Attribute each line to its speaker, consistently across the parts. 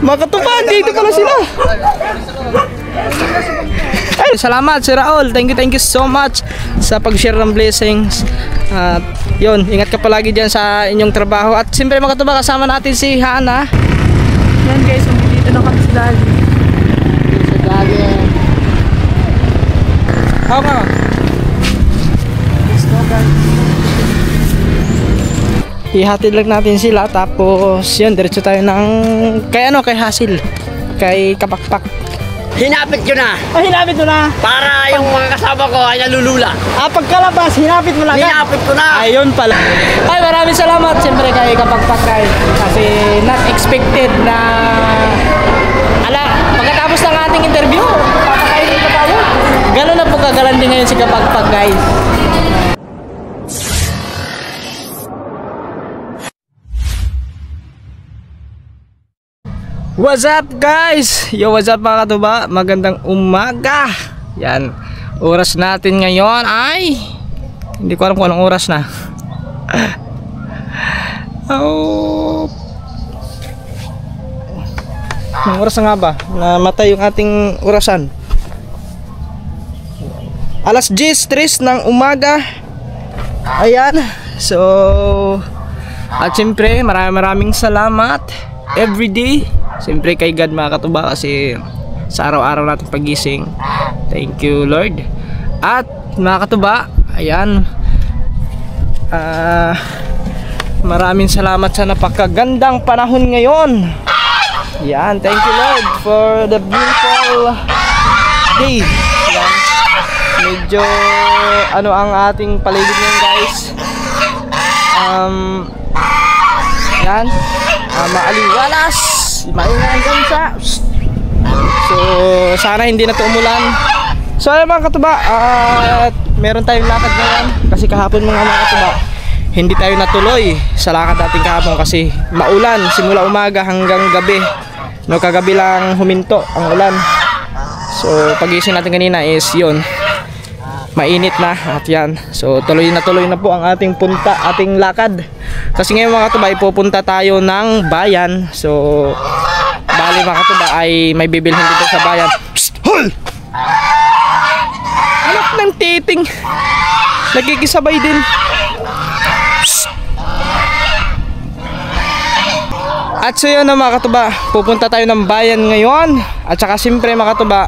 Speaker 1: Mga katuba, dito pala sila. Ay, salamat Sir Raul. Thank you so much sa pag-share ng blessings. At yun, ingat ka palagi dyan sa inyong trabaho. At siyempre mga katuba, kasama natin si Hana.
Speaker 2: Yan guys, dito na kami sa Dali.
Speaker 1: Sa Dali. Oo nga.
Speaker 2: Let's go guys.
Speaker 1: Ihatid lang natin sila, tapos yun, diretso tayo ng kay Hasil, kay Kapakpak.
Speaker 3: Hinapit ko na.
Speaker 1: Hinapit mo na?
Speaker 3: Para yung mga kasama ko ay nalulula.
Speaker 1: Pagkalabas, hinapit mo lang.
Speaker 3: Hinapit ko na.
Speaker 1: Ayun pala. Ay, maraming salamat siyempre kay Kapakpak guys. Kasi not expected na pagkatapos ng ating interview, papakainin pa tayo. Ganun na po kagalanding ngayon si Kapakpak guys. What's up guys? Yo, what's up mga katuba? Magandang umaga. Yan, oras natin ngayon ay hindi ko alam kung anong oras na. Anong oras na nga ba? Namatay yung ating orasan. Alas 10:03 ng umaga. Ayan. So, at siyempre maraming salamat everyday. Siyempre kay God mga katuba, kasi sa araw-araw natin pagising. Thank you Lord. At mga katuba, ayan, maraming salamat sa napakagandang panahon ngayon. Yan, thank you Lord for the beautiful day. Yan. Medyo ang ating paligid ngayon guys. Yan, maaliwalas, maingat gansa. So sana hindi na to umulan. So ayun mga katuba, meron tayong lakad ngayon kasi kahapon mga katuba hindi tayo natuloy sa lakad natin kahapon kasi maulan simula umaga hanggang gabi. No, kagabi lang huminto ang ulan. So pagising natin kanina is yun, mainit na at yan. So tuloy na po ang ating ating lakad. Kasi ngayon mga katuba, ipupunta tayo ng bayan. So bali mga katuba ay may bibilhin dito sa bayan. Psst! Hol! Anak ng titing, nagkikisabay din. Psst! At so yun mga katuba, pupunta tayo ng bayan ngayon. At saka siyempre mga katuba,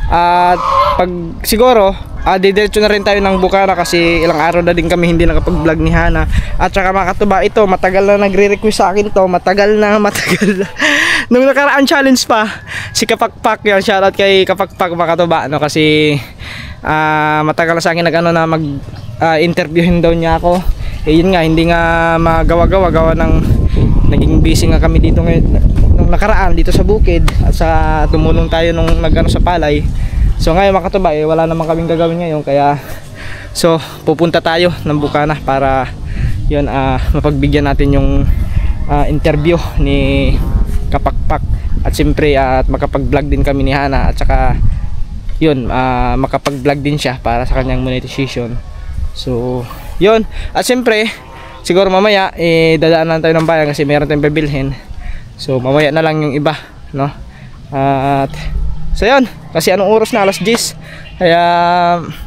Speaker 1: at pag siguro didiretso na rin tayo ng Bukana kasi ilang araw na din kami hindi nakapag-vlog ni Hana. At saka mga katuba, ito matagal na nagre-request sa akin to, matagal na nung nakaraan challenge pa si Kapakpak. Yan, shoutout kay Kapakpak mga katuba, no, kasi matagal na sa akin na mag interviewin daw niya ako. Yun nga, hindi nga gawa ng naging busy nga kami dito ngayon nung nakaraan dito sa bukid at sa tumulong tayo nung sa palay. So ngayon mga katuba, wala namang kaming gagawin ngayon, kaya so pupunta tayo ng Bukana para yun, mapagbigyan natin yung interview ni Kapakpak. At siyempre at makapag-vlog din kami ni Hana, at saka yun, makapag-vlog din siya para sa kanyang monetization. So yun, at siyempre siguro mamaya dadaanan tayo ng bayan kasi meron tayong bibilhin. So mamaya na lang yung iba, no? At so yun, kasi anong oras na, alas 10. Kaya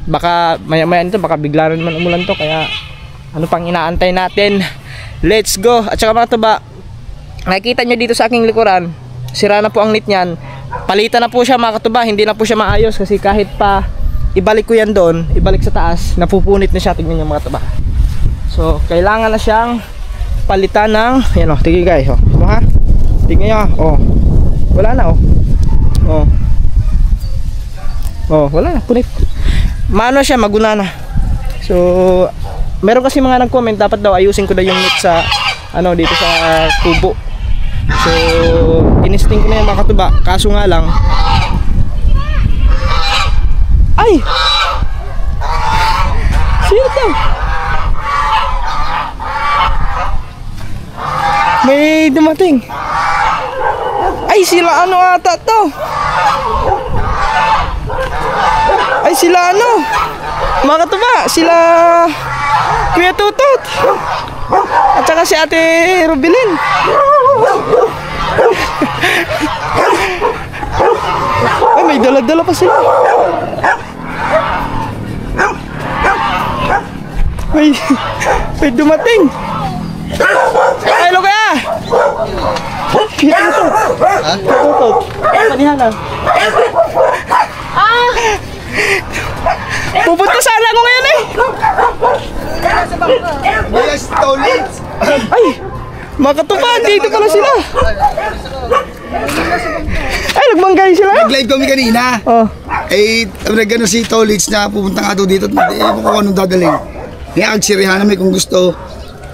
Speaker 1: baka maya nito baka bigla na naman umulan to, kaya ano pang inaantay natin? Let's go. At saka mga tuba, nakikita nyo dito sa aking likuran, sira na po ang net nyan. Palitan na po siya mga katuba, hindi na po siya maayos kasi kahit pa ibalik ko yan doon, ibalik sa taas, napupunit na siya. Tingnan nyo mga tuba. So kailangan na siyang palitan ng, yan o, tingin guys, o, ha? Tingnan nyo, o, wala na, o, wala na, punit. Maano siya, maguna na. So meron kasi mga nag-comment, dapat daw ayusin ko na yung net sa dito sa kubo. So inisting ko na yung mga katuba, kaso nga lang ay sino to? May dumating. Ay sila ata to. Ay sila mga katuba, sila Kuya Tutot at saka si Ate Rubilin. Ay, may dala-dala pa sila. May dumating. Ay, hello kaya. Ito. Panihan na. Pupunta sana ako ngayon eh.
Speaker 4: Yes, toilets.
Speaker 1: Ay, makatupad. Dito pala sila. Ay, nagmanggay sila.
Speaker 4: Nag-live kami kanina.
Speaker 1: Oh.
Speaker 4: Eh, nag-ano si Tollits na pupunta nga doon dito. Ewan ko kung anong dadaling. Niyakagsirihan namin kung gusto.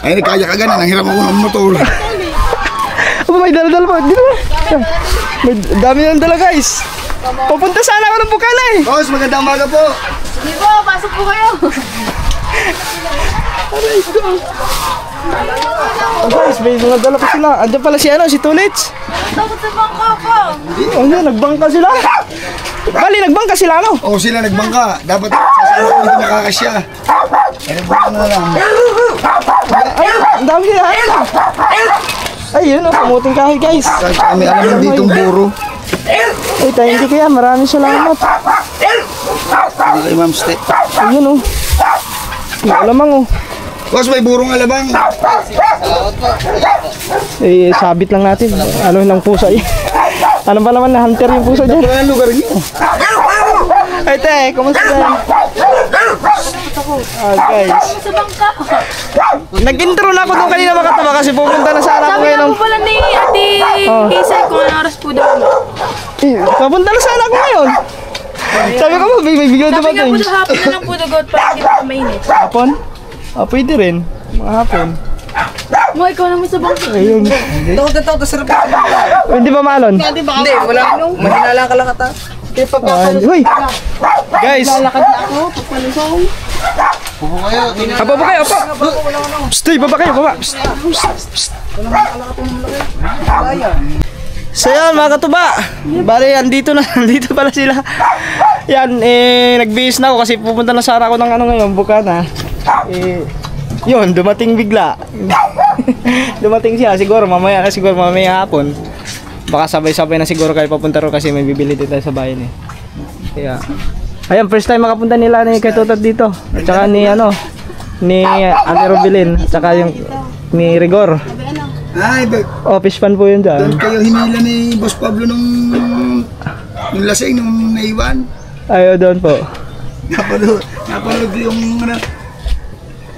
Speaker 4: Ay, nagkaya ka gana. Nanghiram ako ng motor.
Speaker 1: Aba, may dala-dala pa. Dito ba? May dami ng dala, guys. Pupunta sana ako ng Bukana eh.
Speaker 4: Boss, magandang umaga po.
Speaker 2: Hindi po, pasok po kayo.
Speaker 1: Oh, guys, may mga dala pa sila. Andiyan pala si Tulits.
Speaker 2: Takot sa bangka po.
Speaker 1: Oh, yun, nagbangka sila. Bali, nagbangka sila, no?
Speaker 4: O sila nagbangka. Dapat sasama ko dito makakasya. Eh, nagbangka na lang.
Speaker 1: Ay, ang dami sila. Ay, yun, oh, kamuting kahoy, guys.
Speaker 4: Kahit kami alam ditong buro.
Speaker 1: Ay, thank you kaya. Maraming salamat.
Speaker 4: Hindi kayo ma'am stay.
Speaker 1: Ayun, oh. May alamang, oh.
Speaker 4: Boss, may burong alabang.
Speaker 1: Eh, sabit lang natin. Ano lang pusa eh. Ano ba naman na hunter yung pusa dyan?
Speaker 4: Ano ang lugar niyo?
Speaker 1: Ay, te, kumusta dyan? Ah, guys.
Speaker 2: Sa bangka.
Speaker 1: Nag-intro na ako doon kanina makataba kasi pupunta na sana ako
Speaker 2: Sabi
Speaker 1: ngayon.
Speaker 2: nga po pala ni Ate Hazel kung anong oras po daw.
Speaker 1: Eh, papunta na sana ako ngayon. Sabi ko mo, may bigla
Speaker 2: Sabi nga
Speaker 1: dumating.
Speaker 2: po hapon na lang po dagot para hindi po mainit.
Speaker 1: Hapon? Ah, pwede rin. Mga hapon.
Speaker 2: Mo, ikaw naman sa bangka.
Speaker 1: Ayun. Oh, hindi ba malon?
Speaker 3: Hindi, wala. Mahinala ka lang ata.
Speaker 1: Uy! Guys!
Speaker 2: Lalakad na ako, papalusong.
Speaker 1: Baba kayo, apa? Stay, baba kayo, baba. So yan, mga katuba. Bale, andito na, andito pala sila. Yan, nagbihis na ako kasi pupunta na sana ako ng ano ngayon, Bukana. Yun, dumating bigla. Dumating siya, siguro mamaya hapon. Baka sabay-sabay na siguro kayo papunta ro kasi may bibili din tayo sa bayan eh. Kaya, ayan, first time makapunta nila ni kay Tutot dito. At saka ni ni Ate Robilin, at saka yung ni Rigor.
Speaker 4: Ay,
Speaker 1: Office fan po yun
Speaker 4: doon
Speaker 1: dyan.
Speaker 4: kayo hinila ni Boss Pablo nung lasing, nung naiwan.
Speaker 1: Ayo doon po.
Speaker 4: Napanood yung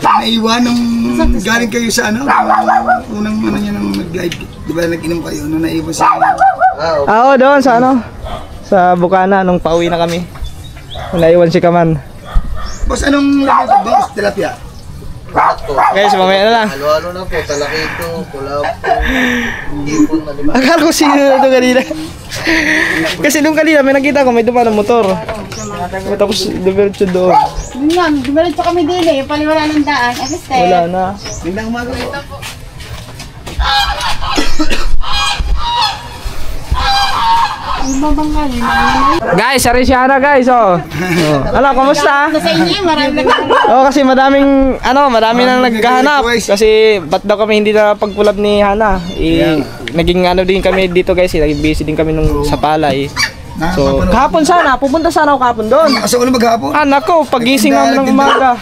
Speaker 4: naiwan nung galing kayo sa unang niya nang nag-live. Di ba nag-inom kayo nung naiwan sa
Speaker 1: Oo, doon sa sa Bukana nung pauwi na kami. Naiwan si Kaman.
Speaker 4: Boss, anong laman ito? Boss, tilapia.
Speaker 1: Guys, mamaya na lang.
Speaker 5: Halo-halo na po, talakito, kulap, hipon, maliman.
Speaker 1: Akala ko sino na ito kanina. Kasi nung kanina may nakita ko may dumaan ng motor. Tapos dumiretso doon.
Speaker 6: Yun, dumiretso kami din eh. Paliwala ng daan.
Speaker 1: Wala na.
Speaker 4: Bindang umaga ito.
Speaker 1: Guys, ari siya na guys, oh. Ano, kumusta?
Speaker 6: Sa inyo, marami na
Speaker 1: Oh, kasi madaming nang naghahanap. Kasi ba't daw kami hindi na pagpulab ni Hana? Naging din kami dito guys, naging busy din kami nung sa palay. So, kahapon sana, pupunta sana ako kahapon doon.
Speaker 4: Kasi ulo maghapon.
Speaker 1: Ah, nako, pagising namin ng umaga.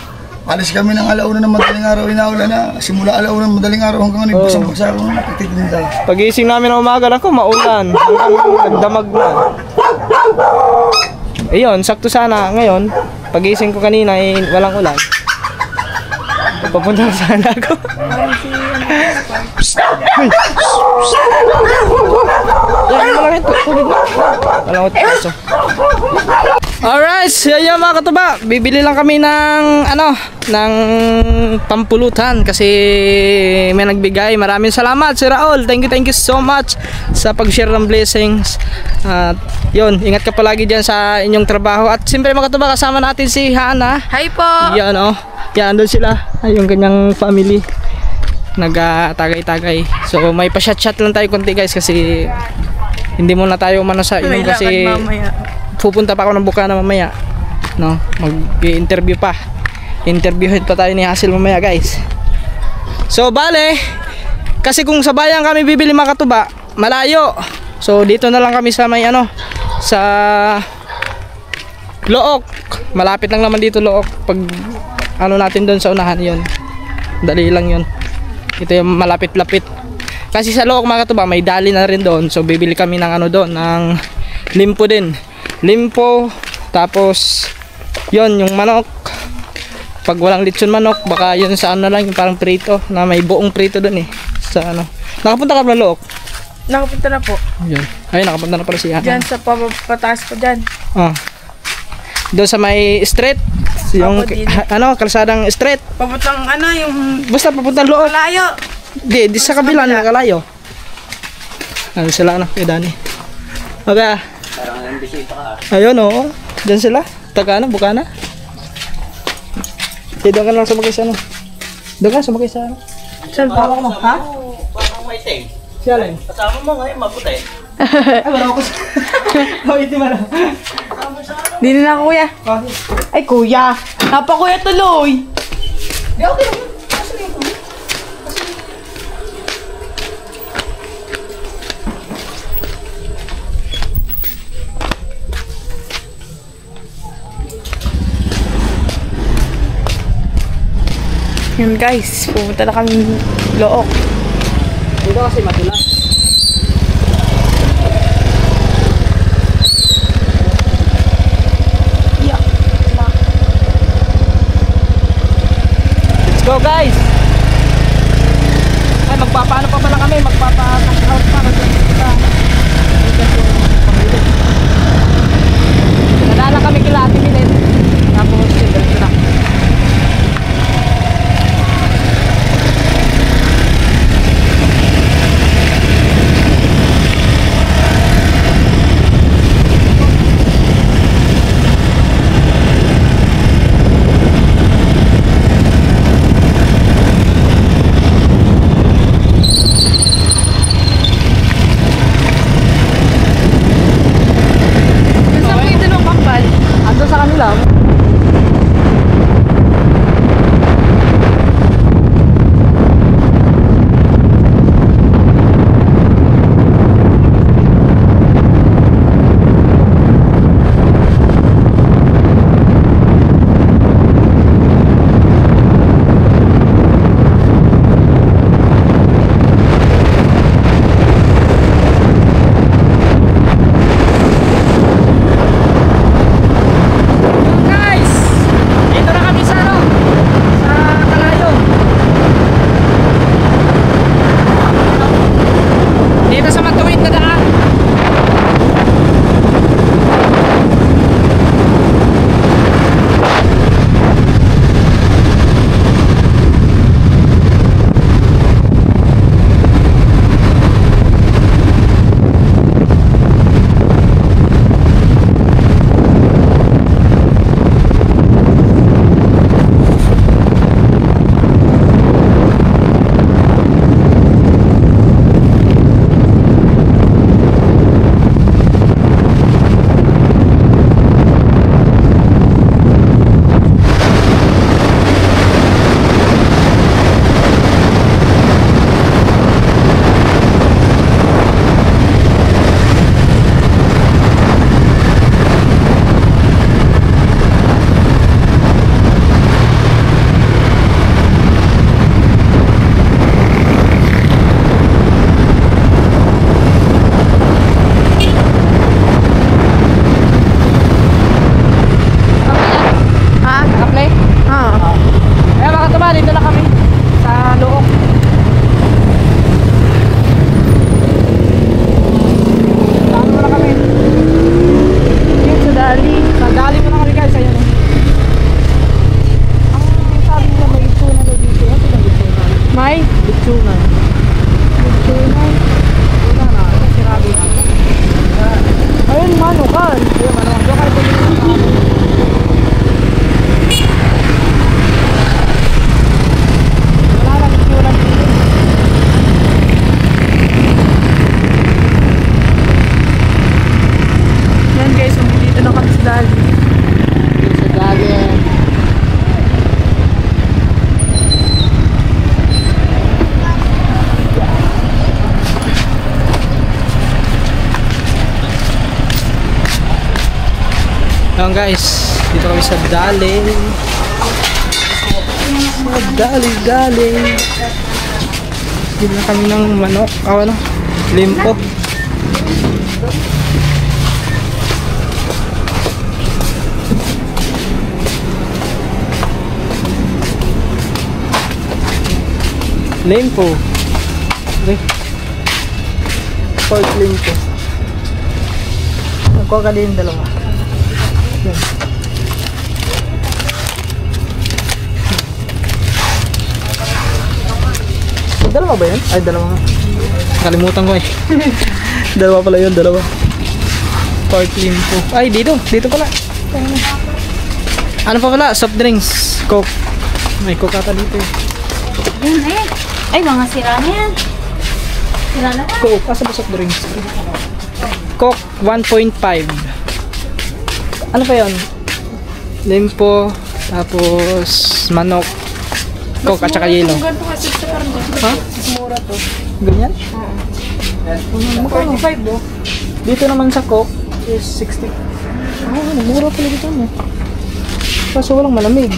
Speaker 4: Alis kami ng alauna ng madaling araw, inaula na. Simula alauna ng madaling araw hanggang nagbasang-basa ako ng pagtitinda.
Speaker 1: Pagising namin ng umaga, nako, maulan. Nagdamag na. Ayun, sakto sana ngayon. Pagising ko kanina, walang ulan. Papunta na sana ako. Yan, walang ito. Walang ito. Alright, so yan mga katuba, bibili lang kami ng ng pampulutan kasi may nagbigay. Maraming salamat Sir Raul, thank you so much sa pag-share ng blessings. At yun, ingat ka palagi dyan sa inyong trabaho. At siyempre mga katuba, kasama natin si Hana.
Speaker 2: Hi po!
Speaker 1: Yan yan doon sila, yung kanyang family nagtagay-tagay. So may pa-chat lang tayo konti guys kasi hindi muna tayo umano sa inom kasi pupunta pa ako ng Bukana mamaya, no? Mag-interview pa. Interviewin pa tayo ni Hazel mamaya, guys. So, bale, kasi kung sa bayan kami bibili mga katuba, malayo. So dito na lang kami sa may ano, sa Look. Malapit lang naman dito Look. Pag ano natin doon sa unahan, yon. Dali lang yon. Ito yung malapit-lapit. Kasi sa Look mga katuba, may dali na rin doon. So bibili kami ng ano doon, ng limpo din. Limpo, tapos yon yung manok. Pag walang lechon manok, baka yun sa ano lang, yung parang prito, na may buong prito doon eh. Sa ano. Nakapunta ka ba Look?
Speaker 2: Nakapunta na po.
Speaker 1: Yun. Ay, nakapunta na pala siya.
Speaker 2: Diyan sa pataas po dyan.
Speaker 1: Ah. Doon sa may street, yung
Speaker 2: Ako din.
Speaker 1: ano, kalsadang street.
Speaker 2: Papuntang ano, yung
Speaker 1: Basta papunta Look.
Speaker 2: malayo.
Speaker 1: Di sa kabila na kalayo. Ano sila ano, kay Dani. Okay.
Speaker 5: Parang nambisita ka.
Speaker 1: Ayun oh. Diyan sila. Taga ano, Bukana. Doon ka lang sumakay sa ano. Doon ka sumakay sa ano. Saan pa mo? Ha?
Speaker 5: Parang may ting.
Speaker 1: Siya lang.
Speaker 5: Kasama mo ngayon, maputi.
Speaker 1: Ay, wala ako. Oh, iti ba na?
Speaker 2: Di na kuya. Ay kuya. Napakuya tuloy. Yun guys, pumunta na kami Look.
Speaker 1: Dito kasi madulas. Let's go guys! Ay, magpapaano pa pala kami? Magpapa-cash out pa kasi nadala kami kila Ate Milet. Tapos, diretso na. Ayan guys, dito kami sa Dali. Dali. Bili na kami ng manok, ano? Limpo. Limpo. Okay. Pork limpo. Nagkuha ka din dalawa. Yan. Dalawa ba yun? Ay, dalawa nga. Nakalimutan ko eh. Dalawa pala yun, dalawa. Pork limpo. Ay, dito pala. Ano pa pala? Soft drinks. Coke. May coke ata dito eh.
Speaker 6: Yan eh. Ay, mga sira na yan. Sira na ba?
Speaker 1: Coke. Asa ba soft drinks? Coke 1.5. Ano pa yun? Limpo. Tapos manok. Coke at saka yelo.
Speaker 2: Ganito kasi sa karne.
Speaker 1: Ha?
Speaker 2: Mura to.
Speaker 1: Ganyan?
Speaker 2: 45 oh.
Speaker 1: Dito naman sa Coke is 60. Mura pala dito mo. Kaso walang malamig.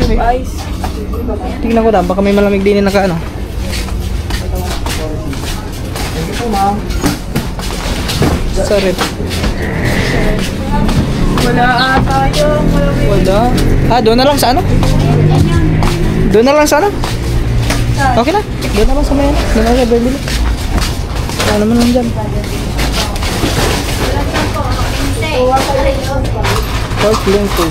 Speaker 2: Ice.
Speaker 1: Tingnan ko baka may malamig din na naka ano. Sorry.
Speaker 2: Wala ata yung malamig.
Speaker 1: Wala. Doon na lang sa ano? Doon na lang sa ano? Okay na. Doon na lang sa may ano. Doon na lang sa bibili. Wala naman lang dyan. Pork limpo.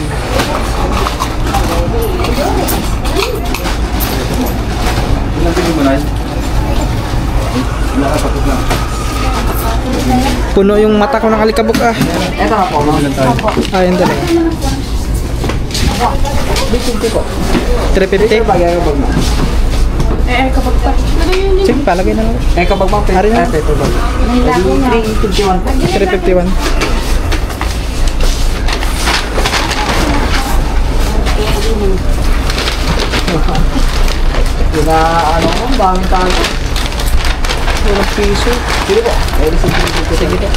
Speaker 1: Puno yung mata ko ng alikabok ah.
Speaker 3: Ito na po, ma'am.
Speaker 1: Ayun dalawa. 350.
Speaker 2: Kapag pa.
Speaker 1: Sige, palagay na lang.
Speaker 3: Kapag ma'am,
Speaker 1: Hari na.
Speaker 3: ito ba?
Speaker 1: 351.
Speaker 3: Ano mo, bang tayo?
Speaker 1: Walang piso.
Speaker 3: Sige po.
Speaker 1: Sige po.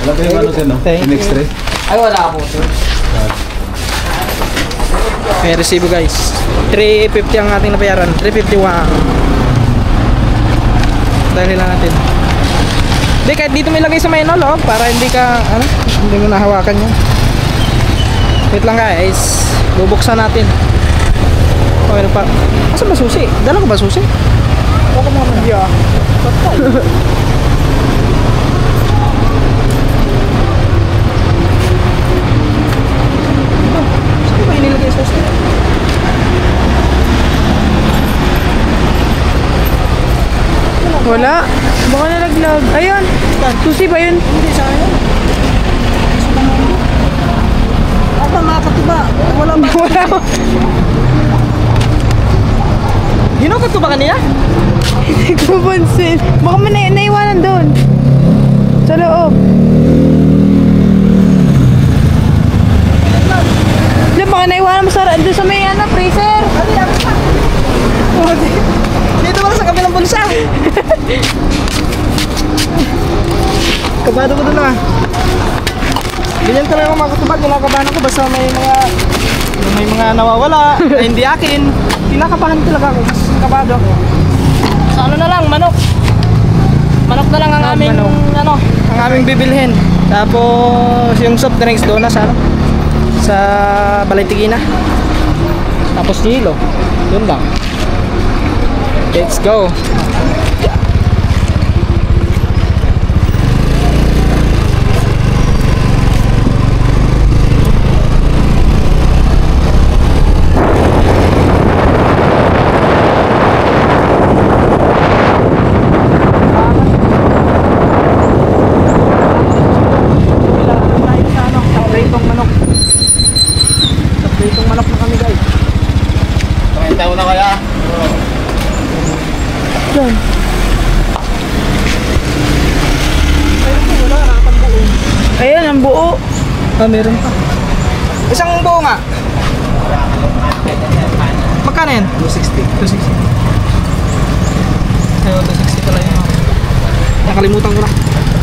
Speaker 7: Wala ba yung ano din, no?
Speaker 1: Thank
Speaker 7: Yung extra?
Speaker 3: Ay, wala po, sir.
Speaker 1: May resibo guys. 350 ang ating nabayaran. 351. Dahil lang natin. Hindi, kahit dito may lagay sa manual oh, para hindi ka, ano, hindi mo nahawakan yan. Wait lang guys. Bubuksan natin. Okay na pa. Asa ba susi? Dala ko ba susi?
Speaker 2: Baka mga yeah.
Speaker 1: Saan ba inilagay sa susi?
Speaker 2: Wala. Baka nalaglag. Ayun. Susi ba yun?
Speaker 1: Hindi sa akin. Apa mga katuba? Wala ba?
Speaker 2: Wala.
Speaker 1: Hinukot ko ba kanina?
Speaker 2: Hindi ko pansin. Baka may naiwanan doon. Sa loob. Diyan, baka naiwanan mo doon sa may ano, freezer.
Speaker 1: Dito wala sa kabilang bulsa. Kabado ko doon ah. Ganyan talaga mga katubag, kinakabahan ako basta may mga nawawala, na hindi akin. Kinakabahan talaga ako, mas kabado ako. Sa ano na lang, manok. Manok na lang ang aming, ano, ang aming bibilhin. Tapos yung soft drinks doon na sa ano, sa Balaytigina. Tapos hilo, yun lang. Let's go.
Speaker 2: Ayan, ang buo.
Speaker 1: Ah, meron pa. Isang buo nga. Magkano yan?
Speaker 3: 260.
Speaker 1: 260. Ayo, 260 pala yung nakalimutan ko na.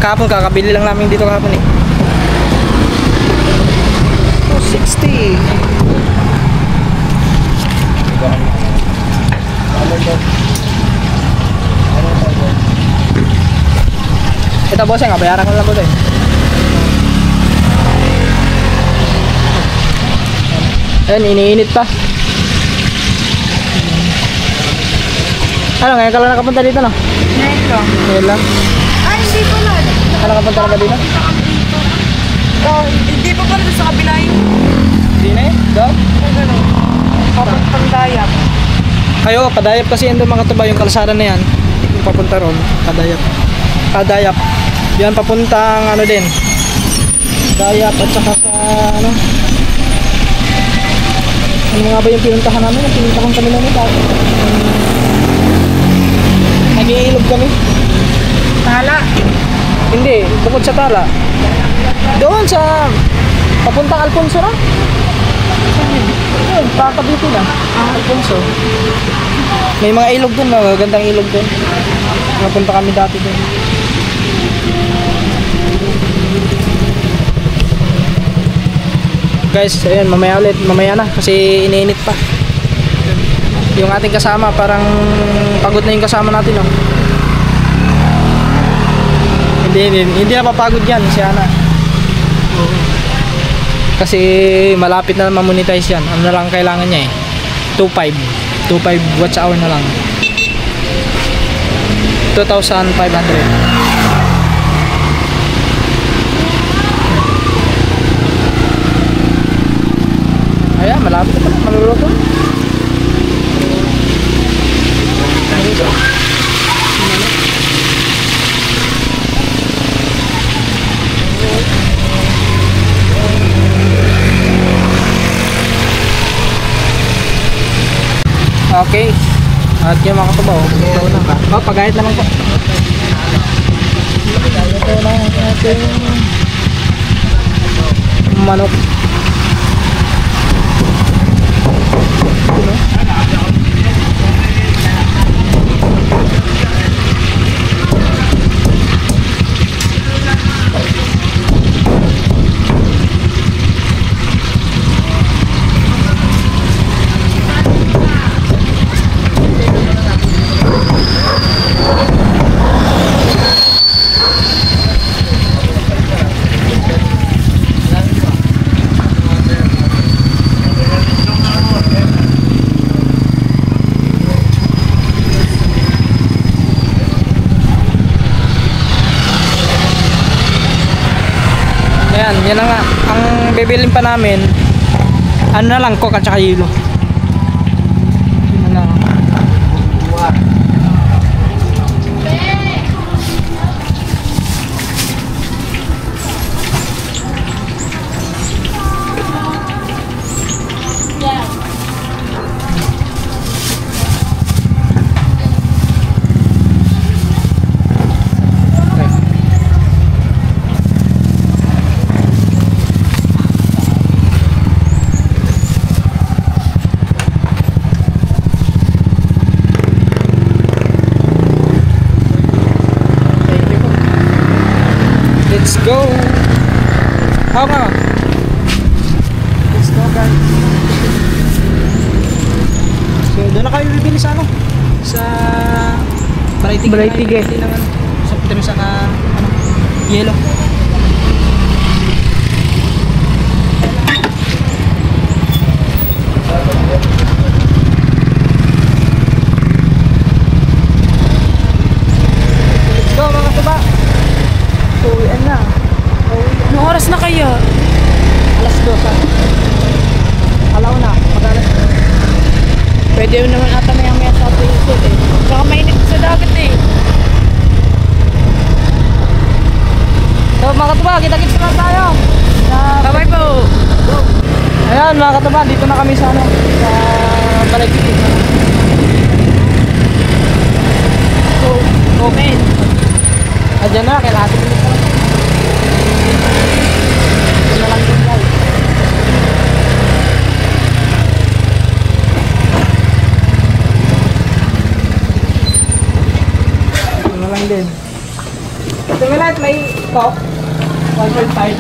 Speaker 1: Kahapon, kakabili lang namin dito kahapon eh. 260. Ito bossing, bayaran ko lang bossing. Ayan, iniinit pa. Ano, ngayon ka lang nakapunta dito, no?
Speaker 2: Ngayon lang.
Speaker 1: Ngayon lang.
Speaker 2: Ay, hindi pa na.
Speaker 1: Ano nakapunta na ba dito?
Speaker 2: Oh, hindi pa pala sa kabila yun.
Speaker 1: Hindi na eh. Doon?
Speaker 2: Kung gano'n. Papuntang dayap.
Speaker 1: Ayo, padayap kasi yan doon mga tuba, yung kalsada na yan. Yung papunta ron, padayap. Padayap. Yan papuntang ano din. Dayap at saka sa ano. Ano nga ba yung pinuntahan namin? Yung pinuntahan kami namin dati. Nag-iilog kami.
Speaker 2: Tala.
Speaker 1: Hindi, bukod sa Tala. Doon sa papuntang Alfonso na. Doon, kakabiti na. Alfonso. May mga ilog doon, magagandang ilog doon. Napunta kami dati doon. Guys, ayun, mamaya na kasi iniinit pa. Yung ating kasama, parang pagod na yung kasama natin, no? Hindi na papagod yan si Ana. Kasi malapit na ma-monetize yan. Ano na lang kailangan niya eh? 2.5 watch hour na lang. 2,500. Ayan, malapit na pala, maluluto. Okay. At yung mga katubaw, ito na ka. Oh, pagayat naman po. Ito na ating manok. Yan na nga, ang bibilin pa namin ano na lang, coke at saka yelo. Yun na lang. Let's go! Oo nga! Let's go guys! So doon na kayo bibili sa ano? Sa Balay-Tige.
Speaker 2: Balay-Tige.
Speaker 1: Sa Petro saka ano? Yelo. Let's go mga tuba!
Speaker 2: Uwian na. Anong oras na kayo?
Speaker 1: Alas 2 alaw na, mag-alas 2.
Speaker 2: Pwede naman ata maya sa ato yung sud eh. Saka mainit sa dagat eh.
Speaker 1: So mga katuba, kita-kits na tayo.
Speaker 2: Bye-bye po.
Speaker 1: Ayan mga katuba, dito na kami sa ano, sa Balay-Tige.
Speaker 2: So, okay.
Speaker 1: Adyan na, kailangan natin ulit na lang. Ito na lang din guys. may Coke. 1.5.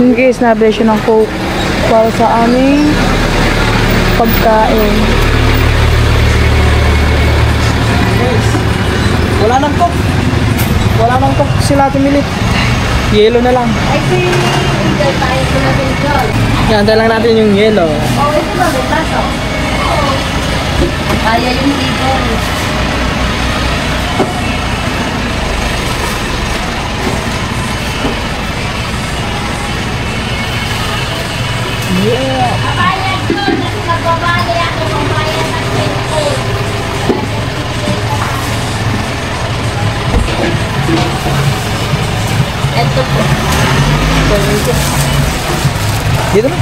Speaker 2: Yung guys, nabili siya ng Coke para sa aming pagkain.
Speaker 1: Wala nang Coke. Wala nang Coke sila tumili. Yelo na lang.
Speaker 6: Ay, si Angel tayo ko na din dyan.
Speaker 1: Hintay lang natin yung yelo.
Speaker 6: Oh, ito ba? May taso? Kaya yung ibon. Kabayan doon, kasi nagbabali ako ng bayan ng 20. Ito po.
Speaker 1: Dito na.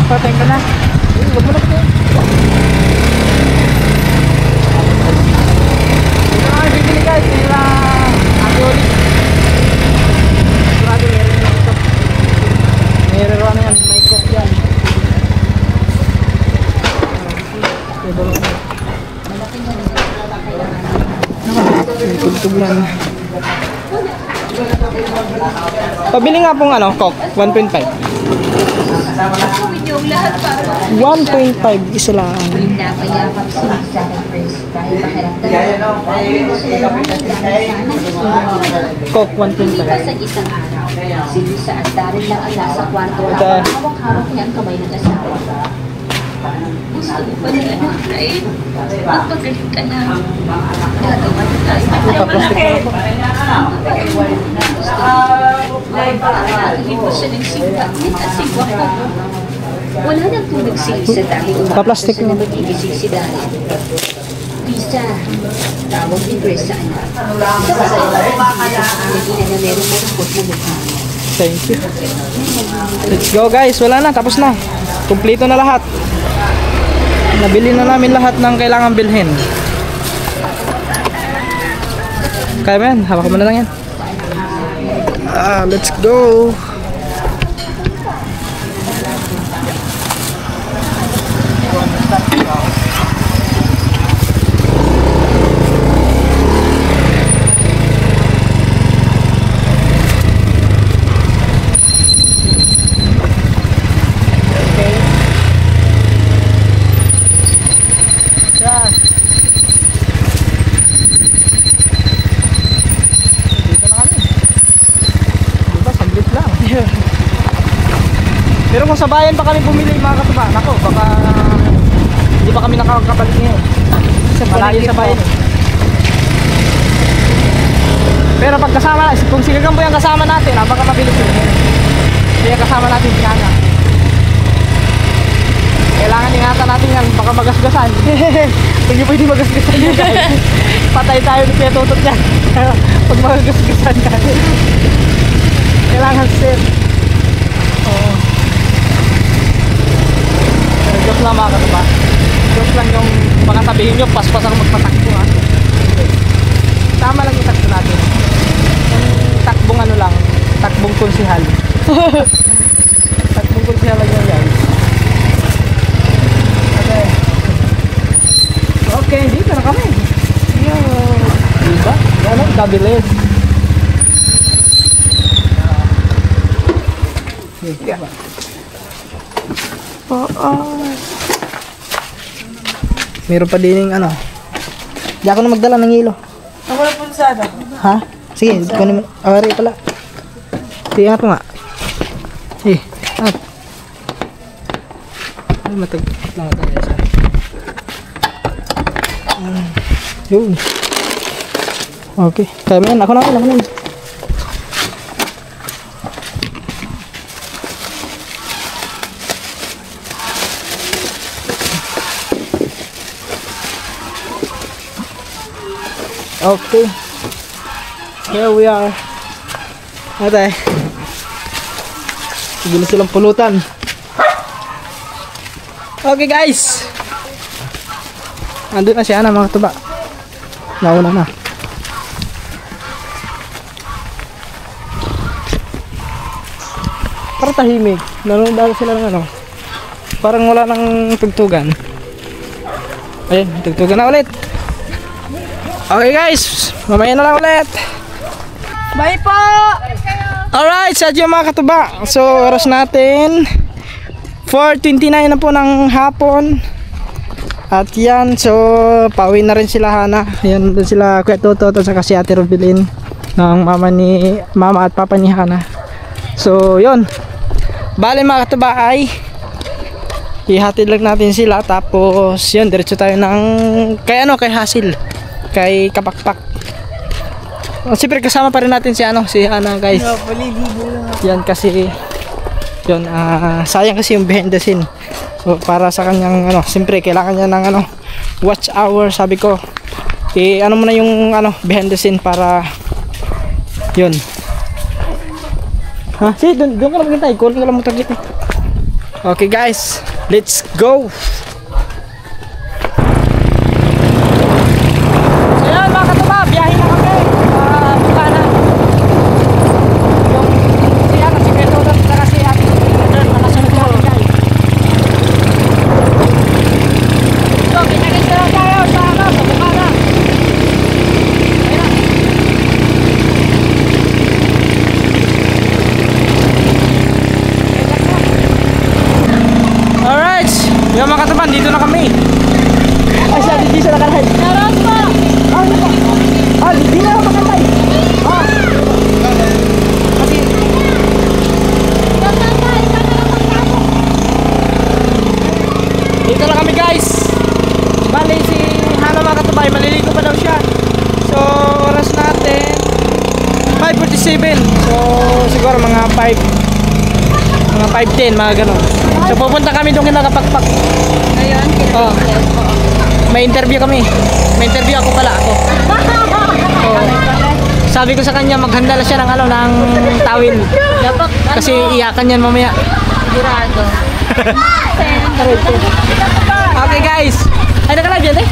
Speaker 2: Patay ka na.
Speaker 1: Bibili guys, sila Ate Oli. Sigurado meron na ito. Meron na yan, may Coke yan. Tugtog lang. Pabili nga pong ano, Coke, 1.5.
Speaker 6: Yung lahat para
Speaker 1: 1.5 isa lang.
Speaker 6: napayakap sila sa first dahil
Speaker 1: Coke,
Speaker 6: hindi pa
Speaker 1: 1.5.
Speaker 6: sa isang araw. Si Lisa at Darren lang ang nasa kwarto
Speaker 1: Ito.
Speaker 6: habang hawak-hawak niya ang kamay ng asawa. Gusto mo ba nila na, right? Magpagaling ka na. Gagawa na tayo. Hindi mo siya ng simpatin at sigwa ko. Wala nang tulog si Lisa dahil
Speaker 1: Pa-plastic
Speaker 6: umakas na
Speaker 1: mo.
Speaker 6: magigising si Darren. Lisa, tawag ni Grace sa anak. Sa kasalanan, hindi na meron malungkot na mukha.
Speaker 1: Thank you. Let's go guys, wala na, tapos na. Kumpleto na lahat. Nabili na namin lahat ng kailangan bilhin. Kaya mo yan, hawak mo na lang yan. Let's go. Pero kung sa bayan pa kami bumili mga katuba, nako, baka hindi pa kami nakakabalik ngayon. Malayo sa bayan eh. Pero pag kasama, kung si Gagambo yung kasama natin, baka mabilis yun. Kaya kasama natin si Nana. Kailangan ingatan natin yan, baka magasgasan. Hindi pwede magasgasan yun guys. Patay tayo ni Kuya Tutot yan. Pag magasgasan yan. Kailangan safe. Oo. Pero joke lang mga katuba. Joke lang yung baka sabihin nyo, paspas ako magpatakbo ha. Tama lang yung takbo natin. Yung takbong ano lang, takbong konsihal. Takbong konsihal lang yan guys. Okay, dito na kami. Diba? Ano? Kabilis. Meron pa din yung ano. Di ako na magdala ng hilo.
Speaker 2: Ako na pulsada.
Speaker 1: Ha? Sige, kunin mo. Awari pala. Sige, angat mo nga. Eh, angat. Ay, matagpat lang ito. Yun. Okay. Kaya mo yan. Ako na. Okay. Here we are. Ate. Bigyan na silang pulutan. Okay guys. Andun na si Ana mga tuba. Nauna na. Parang tahimik. Nanonood sila ng ano. Parang wala nang tugtugan. Ayun, tugtugan na ulit. Okay guys, mamaya na lang ulit.
Speaker 2: Bye po!
Speaker 1: Alright, sa dyan mga katuba. So, oras natin 4:29 na po ng hapon. At yan, so pauwi na rin sila Hana. Yan, doon sila Kuya Toto at saka si Ate Rubilin ng mama at papa ni Hana. So, yun. Bale mga katuba ay ihatid lang natin sila. Tapos, yun, diretso tayo ng kay Hasil. Kay Kapakpak. Siyempre kasama pa rin natin si Hana guys. Yan kasi yun, sayang kasi yung behind the scene. So para sa kanyang siyempre kailangan niya ng watch hour, sabi ko. Mo na yung behind the scene para yun. Sige, doon ka na maghintay. Kunin ka lang motor dito. Okay guys, let's go. So yun mga katuba, biyahe na kami. Bukana. Yung si Kuya Toto at si Ate nakasunod na kami guys. So pinagis na lang tayo sa Bukana. Alright, yung mga katuban, dito na kami. Ay, siya, hindi siya nakalay. Naroon po! Hindi na ako makalay. Dito na kami guys. Bali si Hana mga katubay, maliligo pa daw siya. So, oras natin 5:47. So, siguro mga 5:10, mga ganun. So pupunta kami doon kina Kapakpak.
Speaker 6: Ngayon,
Speaker 1: May interview kami. May interview ako. Sabi ko sa kanya maghanda lang siya ng tawil. Kasi iyakan yan mamaya.
Speaker 6: sigurado.
Speaker 1: Okay guys. Ay naka-live yan eh.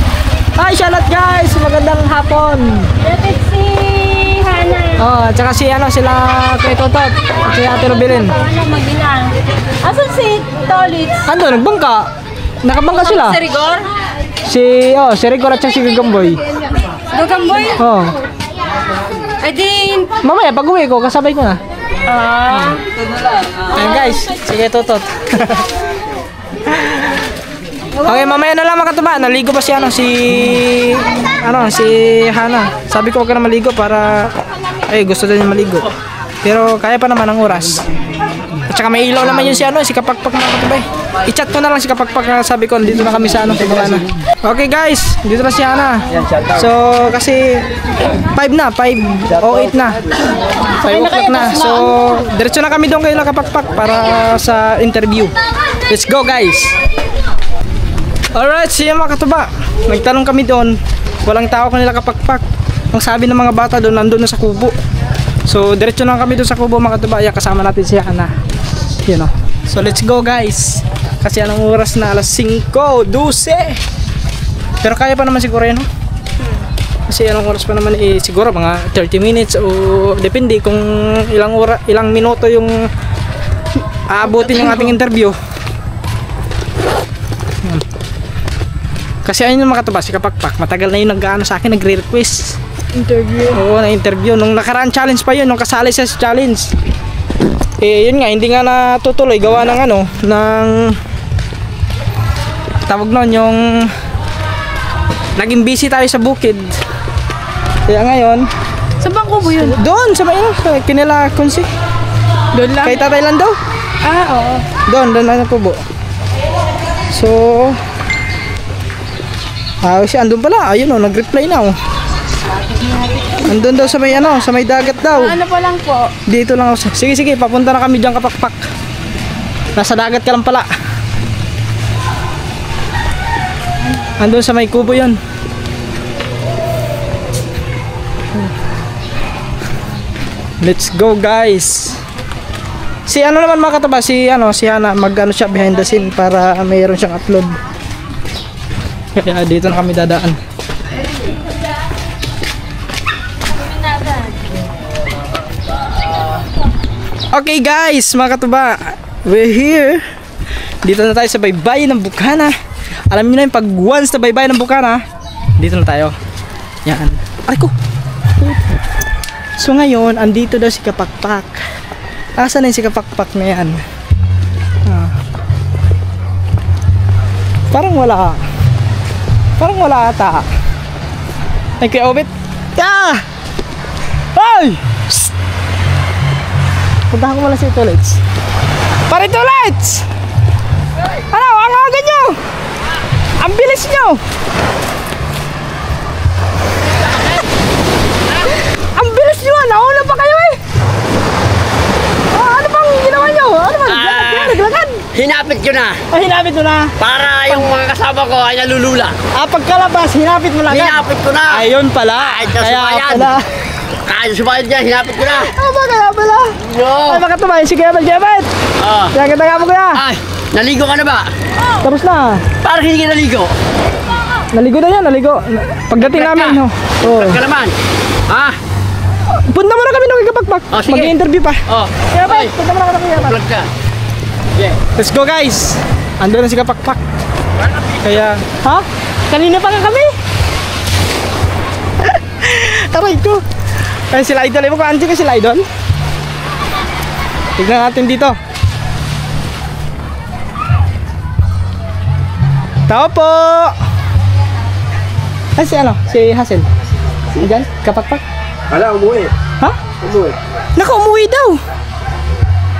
Speaker 1: Hi, shoutout guys. Magandang hapon.
Speaker 6: Dapat si Hana.
Speaker 1: Tsaka sila Kuya Toto at si Ate Rubilin.
Speaker 6: Ano magbilang? Asan si Tolitz?
Speaker 1: Ando, nagbangka. Nakabangka sila.
Speaker 6: Si Rigor?
Speaker 1: Si Rigor at si Gagamboy.
Speaker 6: Gagamboy? Ay din.
Speaker 1: Mamaya pag uwi ko, kasabay ko na. Ayan guys, sige Totot. Okay, mamaya na lang makatuba. Naligo pa si Hana. Sabi ko huwag ka na maligo para gusto din niya maligo. Pero kaya pa naman ang oras. At saka may ilaw naman yun si Kapakpak mga katubay. I-chat ko na lang si Kapakpak na sabi ko dito na kami sa Bukana. Okay guys, dito na si Hana. So kasi 5 na, 5:08 na. 5 o'clock na. So diretso na kami doon kay Kapakpak para sa interview. Let's go guys. Alright, siya mga katuba. Nagtanong kami doon. Walang tao kanila Kapakpak. Ang sabi ng mga bata doon, nandun na sa kubo. So, diretso na kami doon sa kubo mga katuba. Kasama natin si Hana. You know. So, let's go guys. Kasi anong oras na? Alas 5:12. Pero kaya pa naman siguro yun, no? Kasi anong oras pa naman siguro mga 30 minutes o depende kung ilang minuto yung aabutin yung ating interview. Kasi ayun yung makatuba si Kapakpak, matagal na yung nag-ano sa akin, nagre-request interview. Oo, na-interview nung nakaraan challenge pa yun, nung kasali sa challenge. Yun nga, hindi nga natutuloy gawa ng ng tawag nun yung naging busy tayo sa bukid. Kaya ngayon,
Speaker 2: Saan bang kubo yun?
Speaker 1: doon sa kinila Kunsi.
Speaker 2: Doon lang?
Speaker 1: Kay Tatay Lando.
Speaker 2: Oo.
Speaker 1: Doon na kubo. So siya andun pala, ayun nag-reply na andun daw sa may dagat daw.
Speaker 2: Ano pa lang po?
Speaker 1: Dito lang ako. Sige, papunta na kami diyan Kapakpak. Nasa dagat ka lang pala. Andun sa may kubo yun. Let's go guys. Si ano naman mga katuba, si Hana, mag-ano siya behind the scene para mayroon siyang upload. Kaya dito na kami dadaan. Okay guys, mga katuba, we're here. Dito na tayo sa baybayin ng Bukana. Alam niyo na yung pag once na baybayin ng Bukana, dito na tayo. Yan. Aray ko. So ngayon, andito daw si Kapakpak. Asan na yung si Kapakpak na yan? Parang wala. Parang wala ata. Ay, Kuya Obet. Ah! Ay! Psst! Puntahan ko muna si Tulites. Pare Tulites! Ano? Ang aga nyo! Ang bilis nyo! Ang bilis nyo! Nauna pa kayo eh! Ano bang ginawa nyo? Ano bang? Naglagad?
Speaker 3: Hinapit ko na.
Speaker 1: Hinapit mo na.
Speaker 3: Para yung mga kasama ko ay nalulula.
Speaker 1: Pagkalabas, hinapit mo lang.
Speaker 3: Hinapit ko na.
Speaker 1: Ayun pala.
Speaker 3: Kahit
Speaker 1: Kaya
Speaker 3: sumayan.
Speaker 1: pala.
Speaker 3: Kahit sumayan dyan, hinapit ko na.
Speaker 1: Kaya pala.
Speaker 3: No.
Speaker 1: Ay, makatumayan. Sige, Gebet. Kaya kita mo kuya.
Speaker 3: Ay, naligo ka na ba?
Speaker 1: Tapos na.
Speaker 3: Parang hindi ka naligo.
Speaker 1: Naligo na yan, naligo. Pagdating
Speaker 3: Vlog
Speaker 1: namin,
Speaker 3: ka?
Speaker 1: no. Oh.
Speaker 3: Vlog ka naman. Ha?
Speaker 1: Punta mo na kami ng Kapakpak.
Speaker 3: Oh, sige.
Speaker 1: Mag-i-interview pa.
Speaker 3: Oh.
Speaker 1: Gebet, punta mo na kami ng Kapakpak.
Speaker 3: Vlog ka. Yeah.
Speaker 1: Let's go guys. Ando na si Kapakpak. Kaya, ha? Kanina pa nga kami. Aray ko. Kaya sila idol. Ewan ko, anti ka sila idol. Tignan natin dito. Tao po. Ay, si ano? Si Hazel. Diyan? Kapakpak?
Speaker 5: Wala, umuwi.
Speaker 1: Ha?
Speaker 5: Umuwi.
Speaker 1: Naku, umuwi daw.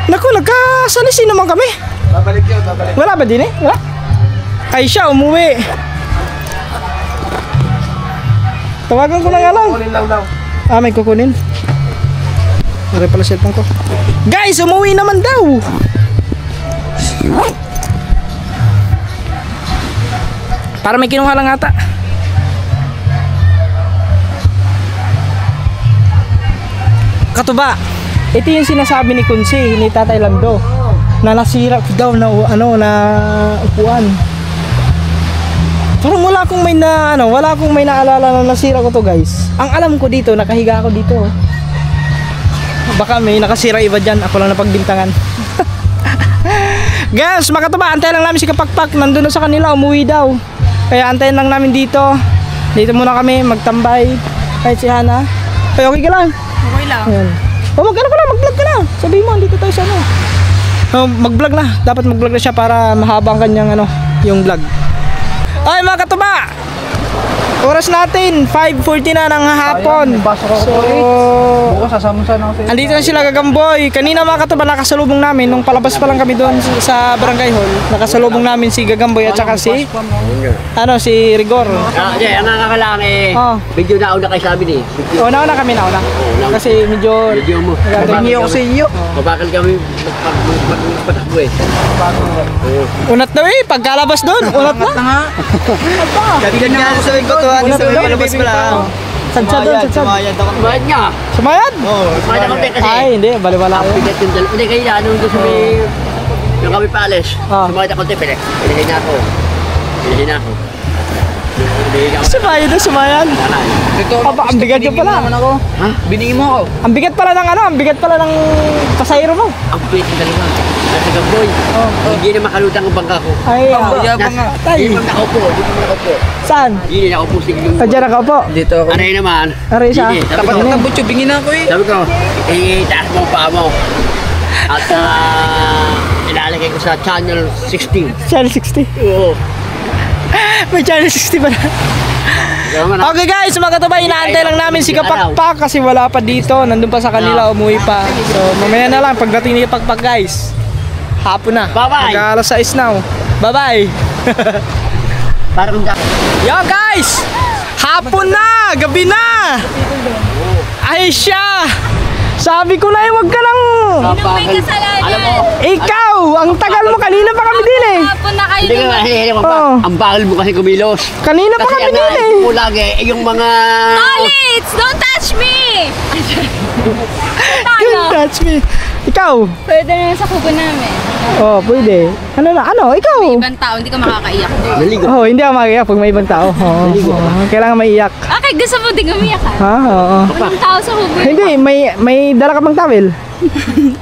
Speaker 1: Naku, nagkasalisi naman kami.
Speaker 5: Babalik yun, babalik.
Speaker 1: Wala ba din eh? Wala? Ay siya, umuwi. Tawagan ko na nga lang.
Speaker 5: Kunin lang daw.
Speaker 1: May kukunin. Pare pala cellphone ko. Guys, umuwi naman daw. Para may kinuha lang ata. Katuba, ito yung sinasabi ni Kunsi, ni Tatay Lando, na nasira ko daw na na upuan. Parang wala akong may naalala na nasira ko to, guys. Ang alam ko dito, nakahiga ako dito. Baka may nakasira iba dyan, ako lang napagbintangan. Guys, makatuba, antayin lang namin si Kapakpak. Nandun na sa kanila, umuwi daw. Kaya antayin lang namin dito. Dito muna kami, magtambay. Kahit si Hana. Ay, okay ka lang?
Speaker 2: Okay lang.
Speaker 1: Ayan. Mag-ano ka na, mag-vlog ka na. Sabihin mo, andito tayo sa ano. Mag-vlog na. Dapat mag-vlog na siya para mahaba ang kanyang yung vlog. Ay mga katuba, oras natin 5:40 na ng hapon. So,
Speaker 3: Bukas sasamusan ako sa'yo.
Speaker 1: andito na sila Gagamboy. Kanina mga katuba, nakasalubong namin nung palabas pa lang kami doon sa Barangay Hall. Nakasalubong namin si Gagamboy at saka si Rigor.
Speaker 3: Yeah, ang nakakalaan medyo nauna kayo sabi ni.
Speaker 1: Nauna kami. Kasi medyo
Speaker 3: Medyo mo.
Speaker 1: Hingi ako sa iyo.
Speaker 3: Mabakal kami magpatakbo eh.
Speaker 1: Unat na pagkalabas doon. Unat na.
Speaker 5: Kabilan niya sa may batuhan, sa may palabas pala.
Speaker 1: Sadsa doon, sadsa.
Speaker 3: Sumayad nga.
Speaker 1: Sumayad?
Speaker 3: Sumayad ako din kasi.
Speaker 1: Ay, hindi. Baliwala ko.
Speaker 3: Bigat yung dalawa. Hindi kayo na, nung doon sa may... Yung kami paalis. Sumayad ako din. Pinahin na ako.
Speaker 1: Sumayad na, sumayad. Ang bigat nyo pala.
Speaker 3: Ha? Binigay mo ako.
Speaker 1: Ang bigat pala ng ang bigat pala ng pasahero mo.
Speaker 3: Ang bigat yung dalawa. Nasa Gamboy. Hindi na makalutang ang bangka ko.
Speaker 1: Ay, tay.
Speaker 3: Hindi pa nakaupo.
Speaker 1: Saan?
Speaker 3: Hindi na nakaupo. Sige yung...
Speaker 1: Diyan nakaupo.
Speaker 5: Dito ako.
Speaker 3: Aray naman.
Speaker 1: Aray siya.
Speaker 3: Hindi, sabi ko,
Speaker 5: Tapat butyo, bingin ako eh.
Speaker 3: sabi ko, taas mo ang paa mo. At ilalagay ko sa channel 16.
Speaker 1: Channel 60.
Speaker 3: Oo.
Speaker 1: May channel 60 pa na. Okay guys, mga katuba, inaantay lang namin si Kapakpak kasi wala pa dito. Nandun pa sa kanila, umuwi pa. So, mamaya na lang pagdating ni Kapakpak guys. Hapon na.
Speaker 3: Bye-bye.
Speaker 1: Mag-alas 6 now. Bye-bye.
Speaker 3: Parang
Speaker 1: Yo guys! Hapon na! Gabi na! Ay siya! Sabi ko na wag ka nang
Speaker 6: May kasalanan.
Speaker 3: Alam mo,
Speaker 1: Ikaw! Ang tagal mo, kanina pa kami din eh.
Speaker 6: Hapon na kayo
Speaker 3: hindi ka mahihilig mo ba?
Speaker 1: Oo.
Speaker 3: Ang bakal mo kasi kumilos.
Speaker 1: Kanina pa
Speaker 3: Kasi
Speaker 1: kami
Speaker 3: ang
Speaker 1: din eh.
Speaker 3: naisip mo lagi, yung mga...
Speaker 6: Tolits! Don't touch me!
Speaker 1: Don't touch me. Ikaw?
Speaker 6: Pwede na sa kubo namin.
Speaker 1: Oh, pwede. Ano na? Ano? Ikaw?
Speaker 6: Ibang tao, hindi ka makakaiyak doon.
Speaker 3: Naligo.
Speaker 1: Oh, hindi ako magiyak pag may ibang tao. Oo. Kailangan maiyak.
Speaker 6: Okay, gusto mo din umiyak ka?
Speaker 1: Ha? Oo.
Speaker 6: Walang tao sa kubo.
Speaker 1: Hindi, may dala ka bang towel?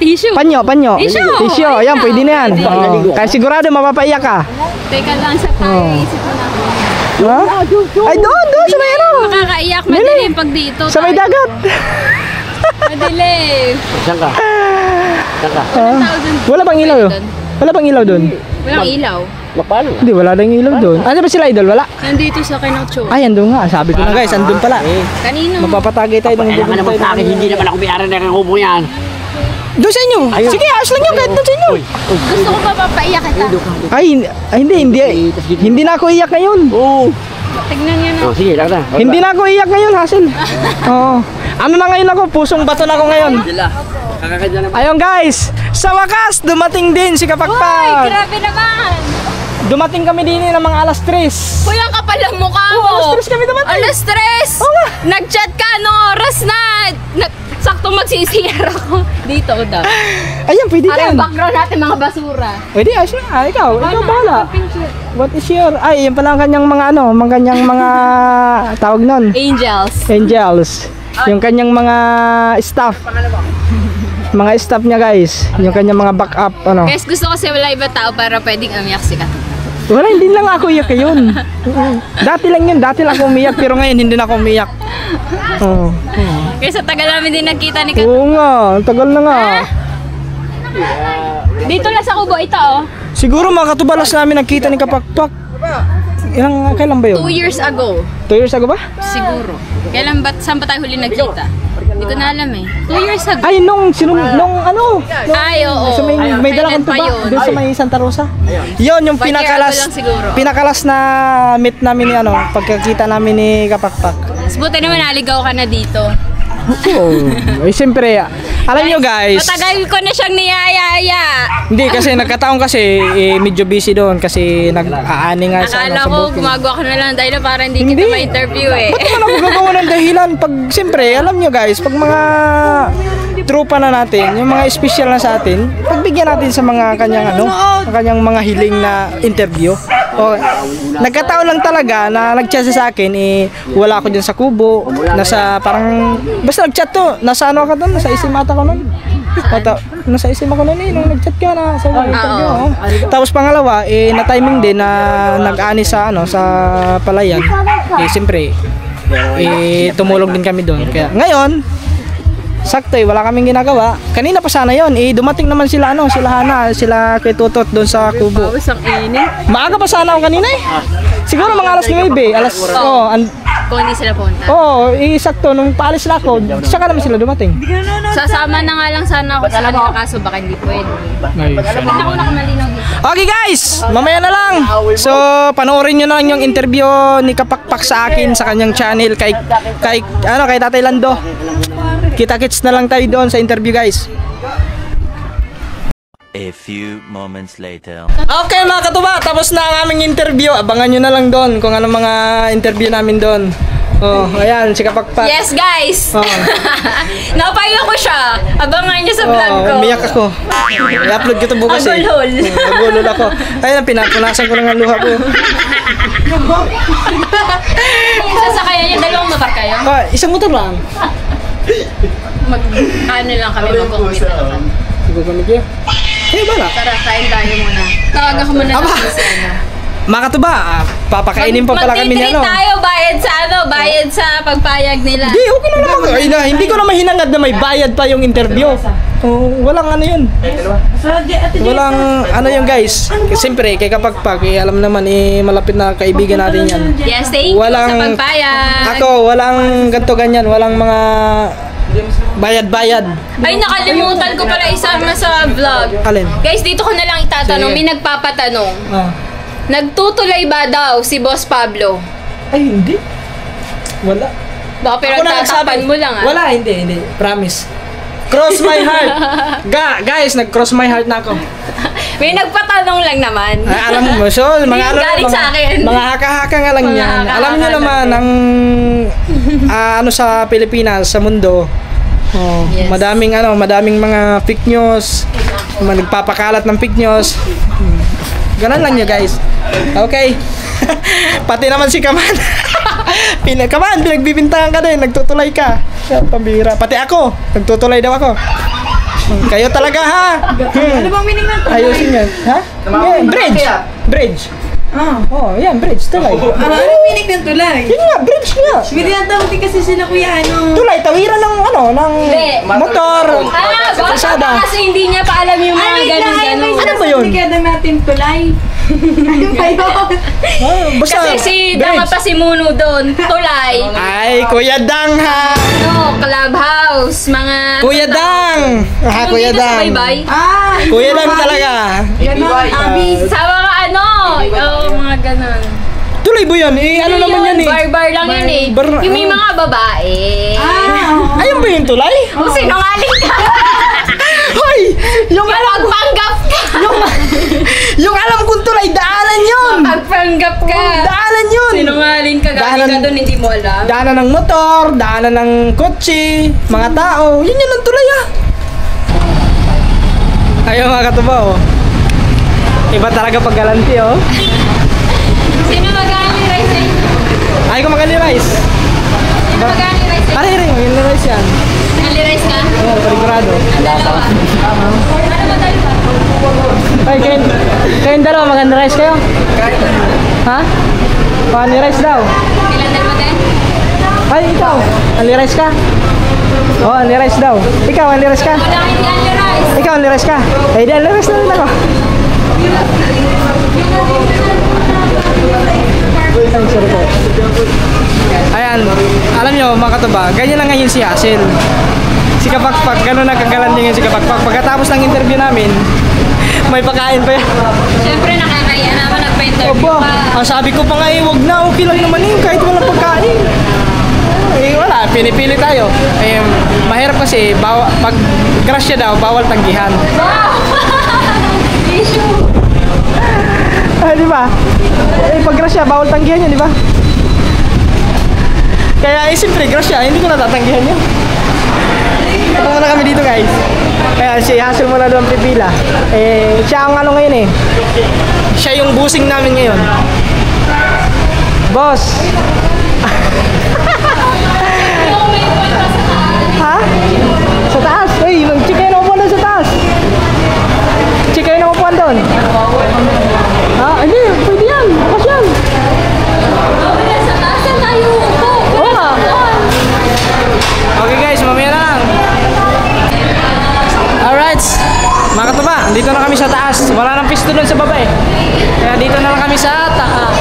Speaker 6: Tissue.
Speaker 1: Panyo.
Speaker 6: Tissue.
Speaker 1: Tissue. Ayan, pwede na yan.
Speaker 6: Pwede.
Speaker 1: Oo. Kaya sigurado mapapaiyak ka.
Speaker 6: Teka lang sa tayo, isip mo na.
Speaker 1: Ha? Ay, doon sa may ano.
Speaker 6: Makakaiyak, madilim pag dito.
Speaker 1: Sa may dagat.
Speaker 6: Madilim.
Speaker 3: Saan ka? Saan ka?
Speaker 6: Walang tao dun.
Speaker 1: Wala bang ilaw doon? Wala bang ilaw doon?
Speaker 6: Walang ilaw.
Speaker 3: Paano?
Speaker 1: Hindi, wala nang ilaw doon. Ano ba sila, idol? Wala.
Speaker 6: Nandito sa Kinocho.
Speaker 1: Ay, andun nga. Sabi ko na guys, andun pala.
Speaker 6: Kanino?
Speaker 1: Mapapatagay tayo ng
Speaker 3: Kailangan naman sa akin, hindi naman ako may-ari ng kubo yan.
Speaker 1: Doon sa inyo.
Speaker 3: Ayun.
Speaker 1: Sige, ayos lang yun kahit doon sa inyo.
Speaker 6: Gusto ko pa papaiyak kita.
Speaker 1: Hindi na ako iyak ngayon.
Speaker 3: Oo.
Speaker 6: Tignan niyo na.
Speaker 3: Oh, sige, lang na.
Speaker 1: Hindi na ako iyak ngayon, Hazel. Oo. Ano na ngayon ako? Pusong bato na ako ngayon.
Speaker 3: Sila. Kakakadya naman.
Speaker 1: Ayun guys, sa wakas, dumating din si
Speaker 6: Uy,
Speaker 1: Kapakpak.
Speaker 6: grabe naman.
Speaker 1: Dumating kami din ng mga alas 3.
Speaker 6: Uy, ang kapal ng mukha mo.
Speaker 1: alas 3 kami dumating.
Speaker 6: Alas 3.
Speaker 1: Oo nga.
Speaker 6: Nag-chat ka anong oras na. Sakto magsisiyar ako. Dito daw.
Speaker 1: Ayun, pwede
Speaker 6: Para
Speaker 1: yan.
Speaker 6: yung background natin mga basura.
Speaker 1: Pwede, ayos na. Ikaw bahala. What is your... Ay, yan pala ang kanyang mga mga tawag nun.
Speaker 6: Angels.
Speaker 1: Angels. Yung kanyang mga staff. Mga staff niya guys. Yung kanyang mga backup,
Speaker 6: Guys, gusto kasi wala iba tao para pwedeng umiyak si Kat.
Speaker 1: Wala, hindi lang ako iyak yun. Dati lang yun, dati lang ako umiyak, pero ngayon hindi na ako umiyak. Oo.
Speaker 6: Kaya sa tagal namin din nagkita ni Kat.
Speaker 1: Oo nga, tagal na nga.
Speaker 6: Dito lang sa kubo ito, oh.
Speaker 1: Siguro mga katubalas namin nagkita ni Kapakpak. Kailan ba yun?
Speaker 6: 2 years ago.
Speaker 1: 2 years ago ba?
Speaker 6: Siguro. Saan ba tayo huli nagkita? Hindi ko na alam eh. 2 years ago.
Speaker 1: Ay, nung
Speaker 6: Ay, oo.
Speaker 1: sa may dala
Speaker 6: Kailan
Speaker 1: kang
Speaker 6: pa
Speaker 1: tuba,
Speaker 6: yun?
Speaker 1: doon sa may Santa Rosa. Yun, yung
Speaker 6: One year
Speaker 1: pinakalas,
Speaker 6: ago lang siguro.
Speaker 1: pinakalas na meet namin ni pagkakita namin ni Kapakpak.
Speaker 6: Mas buti naman naligaw ka na dito.
Speaker 1: Oo. Eh, siyempre, alam nyo guys,
Speaker 6: Matagal ko na siyang niyayaya.
Speaker 1: hindi kasi nagkataon kasi medyo busy doon kasi nag-aani nga sa
Speaker 6: Akala
Speaker 1: sa
Speaker 6: ko
Speaker 1: booking.
Speaker 6: gumagawa ka na lang dahil para hindi
Speaker 1: Hindi.
Speaker 6: kita ma-interview eh.
Speaker 1: Ba't naman ako gagawa ng dahilan? Pag, siyempre, alam nyo guys, pag mga tropa na natin, yung mga special na sa atin, pagbigyan natin sa mga kanyang mga hiling na interview. O, nagkataon lang talaga na nag-chat sa akin, wala ako dyan sa kubo, nasa parang, basta nag-chat to, nasa ano ka doon, nasa isimata ko nun. Nasa isim ako nun nung nag-chat ka na sa interview. Oh. Tapos pangalawa, na-timing din na nag-ani sa sa palayan. Siyempre, tumulog din kami doon. Kaya ngayon, sakto wala kaming ginagawa. Kanina pa sana yon. Dumating naman sila sila Hana, sila kay Tutot doon sa kubo.
Speaker 6: Isang init.
Speaker 1: Maaga pa sana ako kanina eh. Siguro mga alas 9,
Speaker 6: Kung hindi sila punta.
Speaker 1: sakto nung paalis na ako, saka naman sila dumating.
Speaker 6: Sasama na nga lang sana ako sa kanila kaso baka hindi pwede. Hindi ako nakamalinaw dito.
Speaker 1: Okay guys, mamaya na lang. So, panoorin nyo na lang yung interview ni Kapakpak sa akin sa kanyang channel kay Tatay Lando. Kita-kits na lang tayo doon sa interview guys.
Speaker 8: A few moments later.
Speaker 1: Okay mga katuba, tapos na ang aming interview. Abangan nyo na lang doon kung ano mga interview namin doon. Ayan, si Kapakpak.
Speaker 6: Yes guys!
Speaker 1: Oh.
Speaker 6: Napayo ko siya. Abangan niyo sa vlog ko.
Speaker 1: Umiyak ako. I-upload ko ito bukas eh.
Speaker 6: Agulhol.
Speaker 1: Nagulol ako. Ayun, pinapunasan ko lang ang luha ko.
Speaker 6: Sasakayan niyo, dalawang motor kayo?
Speaker 1: Isang motor lang.
Speaker 6: Ano lang kami, mag-commit na lang kami.
Speaker 1: Gugamit yun. Bala.
Speaker 6: Tara, kain tayo muna. Tawagan ko muna
Speaker 1: Aba.
Speaker 6: natin si ano.
Speaker 1: Mga katuba, papakainin pa pala kami ni
Speaker 6: Magtitreat tayo, bayad sa pagpayag nila.
Speaker 1: Hindi, okay na naman. Hindi ko naman hinangad na may bayad pa yung interview. Walang ano yun. Walang ano yun guys. Siyempre, kay Kapakpak, alam naman malapit na kaibigan natin yan.
Speaker 6: Yes, thank you sa pagpayag.
Speaker 1: Ako, walang ganto ganyan. Walang mga bayad-bayad.
Speaker 6: Ay, nakalimutan ko pala isama sa vlog.
Speaker 1: Alin?
Speaker 6: Guys, dito ko na lang itatanong.
Speaker 1: Sige.
Speaker 6: May nagpapatanong. Nagtutulay ba daw si Boss Pablo?
Speaker 1: Ay, hindi. Wala.
Speaker 6: Baka pero tatapan mo lang ah.
Speaker 1: Wala, hindi. Promise. Cross my heart. Guys, nag-cross my heart na ako.
Speaker 6: May nagpatanong lang naman.
Speaker 1: Ay, alam mo, so, mga
Speaker 6: Galing sa akin.
Speaker 1: Mga haka-haka nga lang
Speaker 6: Mga
Speaker 1: yan.
Speaker 6: haka-haka
Speaker 1: Alam niyo
Speaker 6: lang
Speaker 1: naman,
Speaker 6: yan.
Speaker 1: ang ano sa Pilipinas, sa mundo,
Speaker 6: Yes.
Speaker 1: madaming mga fake news, nagpapakalat ng fake news. Ganun lang niyo, guys. Okay. Pati naman si Kaman. Kaman, pinagbibintangan ka din, nagtutulay ka. Pambira. Pati ako, nagtutulay daw ako. Kayo talaga ha.
Speaker 2: Ano bang meaning ng tulay?
Speaker 1: Ayusin yan. Ha? Yeah, bridge. Bridge. Oh, yan, bridge. Tulay.
Speaker 2: Anong meaning ng tulay?
Speaker 1: Yun nga, bridge nga.
Speaker 2: May tinatawag din kasi sila kuya
Speaker 1: Tulay, tawiran ng ng
Speaker 6: Hindi.
Speaker 1: motor.
Speaker 6: Baka
Speaker 1: Kalsada.
Speaker 6: kasi hindi niya pa alam yung mga ganun-ganun.
Speaker 1: Ano ba yun?
Speaker 2: Kaya natin tulay. Ano ba yun?
Speaker 1: Basta,
Speaker 6: Kasi si Danga pa si Muno doon. Tulay.
Speaker 1: Ay, Kuya Dang ha.
Speaker 6: Clubhouse. Mga...
Speaker 1: Kuya Dang. Ha,
Speaker 6: Yung
Speaker 1: Kuya
Speaker 6: dito sa
Speaker 1: Dang.
Speaker 6: Baybay.
Speaker 1: Kuya Dang talaga.
Speaker 2: Ganon, abi.
Speaker 6: Sa mga mga ganun.
Speaker 1: Tuloy ba yan? Ano naman yan eh?
Speaker 6: Bar-bar lang yan eh.
Speaker 1: Bar-
Speaker 6: Yung may mga babae.
Speaker 1: Ayun ba yung tulay?
Speaker 6: Kung sinungaling ka.
Speaker 1: Hoy! Yung
Speaker 6: Magpanggap ka.
Speaker 1: yung alam kong tulay, daanan yun!
Speaker 6: Magpanggap ka.
Speaker 1: Daanan yun!
Speaker 6: Sinungaling ka. Galing ka doon, hindi mo alam.
Speaker 1: Daanan ng motor, daanan ng kotse, mga tao. Yun ang tulay ah. Ayun mga katuba oh. Iba talaga pag galanti oh.
Speaker 6: Sino mag-aani rice eh?
Speaker 1: Ay, kumagali rice.
Speaker 6: Sino mag-aani rice eh?
Speaker 1: Ay, magali rice yan.
Speaker 6: Ali rice ka?
Speaker 1: Oo, panigurado.
Speaker 6: Dalawa. Ano ba dalawa?
Speaker 1: Ay, kayong dalawa, maganda rice kayo? Ha? Maganda rice daw.
Speaker 6: Ilan dalawa din?
Speaker 1: Ay, ikaw, ali rice ka? Oo, ali rice daw. Ikaw, ali rice ka?
Speaker 6: Wala hindi ali rice.
Speaker 1: Ikaw, ali rice ka? Ay, di, ali rice na rin ako. Ay, sorry po. Ayan, alam nyo mga katuba, ganyan na ngayon si Hazel. Si Kapakpak, gano'n nagkagalan din si Kapakpak. Pagkatapos ng interview namin, may pagkain pa yan.
Speaker 6: Siyempre nakakaya naman nagpa-interview
Speaker 1: Opo,
Speaker 6: pa.
Speaker 1: sabi ko pa nga wag na, okay lang naman yun kahit walang pagkain. Eh wala, pinipili tayo. Eh, mahirap kasi, pag crush daw, bawal tanggihan.
Speaker 6: Wow! Issue!
Speaker 1: Di ba? Eh, pag grasya, bawal tanggihan yun, di ba? Kaya siyempre, grasya, hindi ko natatanggihan yun. Ito muna kami dito, guys. Kaya si Hazel muna doon pipila. Eh, siya ang ngayon eh. Siya yung busing namin ngayon. Boss! Ha? Sa taas? Uy, check kayo na upuan doon sa taas. Check kayo na upuan doon. Ha? Hindi, pwede yan. Bukas yan.
Speaker 6: Sa taas na tayo upo.
Speaker 1: Oo nga. Okay guys, mamaya na lang. Alright. Mga katuba, dito na kami sa taas. Wala nang pisto doon sa baba eh. Kaya dito na lang kami sa taas.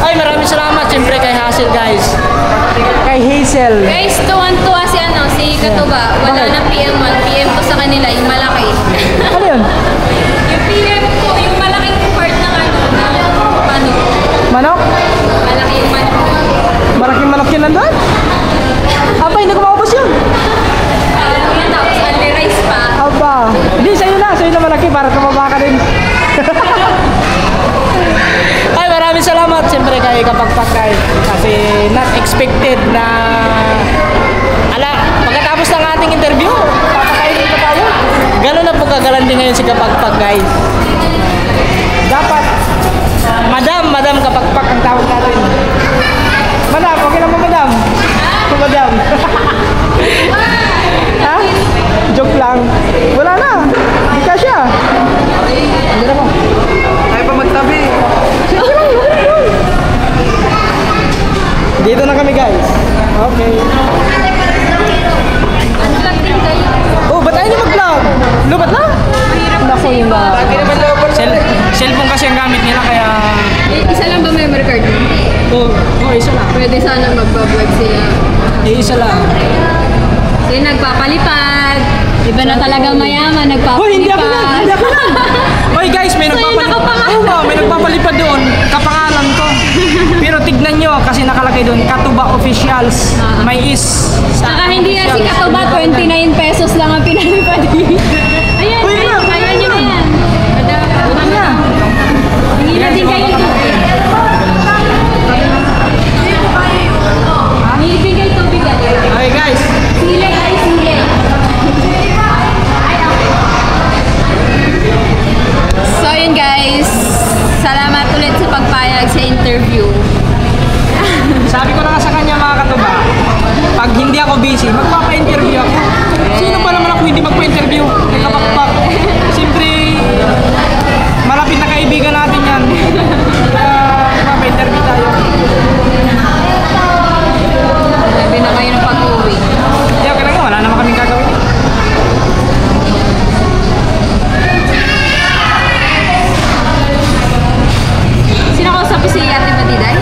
Speaker 1: Ay, maraming salamat siyempre kay Hazel guys. Kay Hazel.
Speaker 6: Guys, tuwan-tuwa si Katuba. Wala nang PM1. PM ko sa kanila, yung malaki.
Speaker 1: Ano yun?
Speaker 6: Yung PM ko, yung malaking part ng manok.
Speaker 1: Manok?
Speaker 6: Malaki yung manok.
Speaker 1: Malaking manok yun nandun? Aba, hindi ko maubos yun.
Speaker 6: Yan, tapos only rice pa.
Speaker 1: Aba. Hindi, sa'yo na malaki para tumaba ka din. Ay, maraming salamat siyempre kay Kapakpak guys. Kasi not expected na pagkatapos ng ating interview, papakainin pa tayo. Gano'n na po kagalan din ngayon si Kapakpak guys. Dapat Madam Kapakpak ang tawag natin. Madam, okay lang po Madam? Madam. Ha? Joke lang. Wala na. Hindi ka siya. Hindi na mo.
Speaker 5: Tayo pa magtabi.
Speaker 1: Okay lang. Dito na kami guys. Okay.
Speaker 6: Vlog din kayo.
Speaker 1: Oh, ba't ayaw niyo mag-vlog? Lubat na? Naku yung cellphone kasi ang gamit nila kaya...
Speaker 6: Isa lang ba memory card?
Speaker 1: isa lang.
Speaker 6: Pwede sana magbablog sila.
Speaker 1: Isa lang.
Speaker 6: Kasi nagpapalipad. Iba na talaga mayaman, nagpapalipad.
Speaker 1: Hoy, hindi ako lang. Hoy guys, may nagpapalipad. Oo, may nagpapalipad doon. Kapangalan ko. Pero tignan tignan nyo kasi nakalagay doon, Katuba Officials. May is.
Speaker 6: Saka hindi yan si Katuba, 29 pesos lang ang pinalipad. Ayan,
Speaker 1: Uy,
Speaker 6: ayan,
Speaker 1: na,
Speaker 6: kaya nyo na yan.
Speaker 1: Ano na?
Speaker 6: Hindi na din kayo tubig. Hindi din kayo tubig.
Speaker 1: Okay guys.
Speaker 6: Sile, ay sile. So yun guys, salamat ulit sa pagpayag sa interview.
Speaker 1: Sabi ko na nga sa kanya mga katuba, pag hindi ako busy, magpapa-interview ako. Sino pa naman ako hindi magpa-interview? Nagkapakpak. Siyempre, malapit na kaibigan natin yan. Kaya magpapa-interview tayo.
Speaker 6: Sabi na kayo ng pag-uwi.
Speaker 1: Kaya okay lang, wala naman kaming gagawin.
Speaker 6: Sino ko sa si Ate Batiday?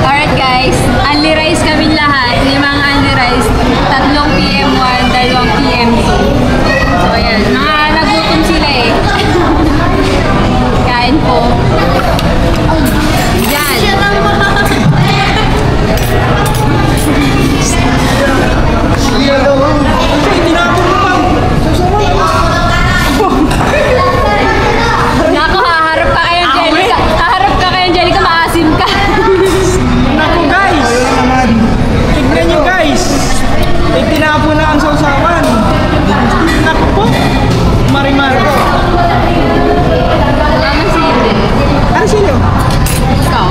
Speaker 6: Alright guys, only rice kaming lahat. 5 only rice. 3 PM 1, 2 PM 2. So ayan, mga nagutom sila eh. Kain po. Diyan. Naku, haharap ka kay Angelica. Haharap ka kay Angelica, maasim ka.
Speaker 1: Naku guys! Tignan nyo guys! Itinapo na ang sausawan. Naku po! Marimar.
Speaker 6: Naman sili.
Speaker 1: Ano sino?
Speaker 6: Ikaw.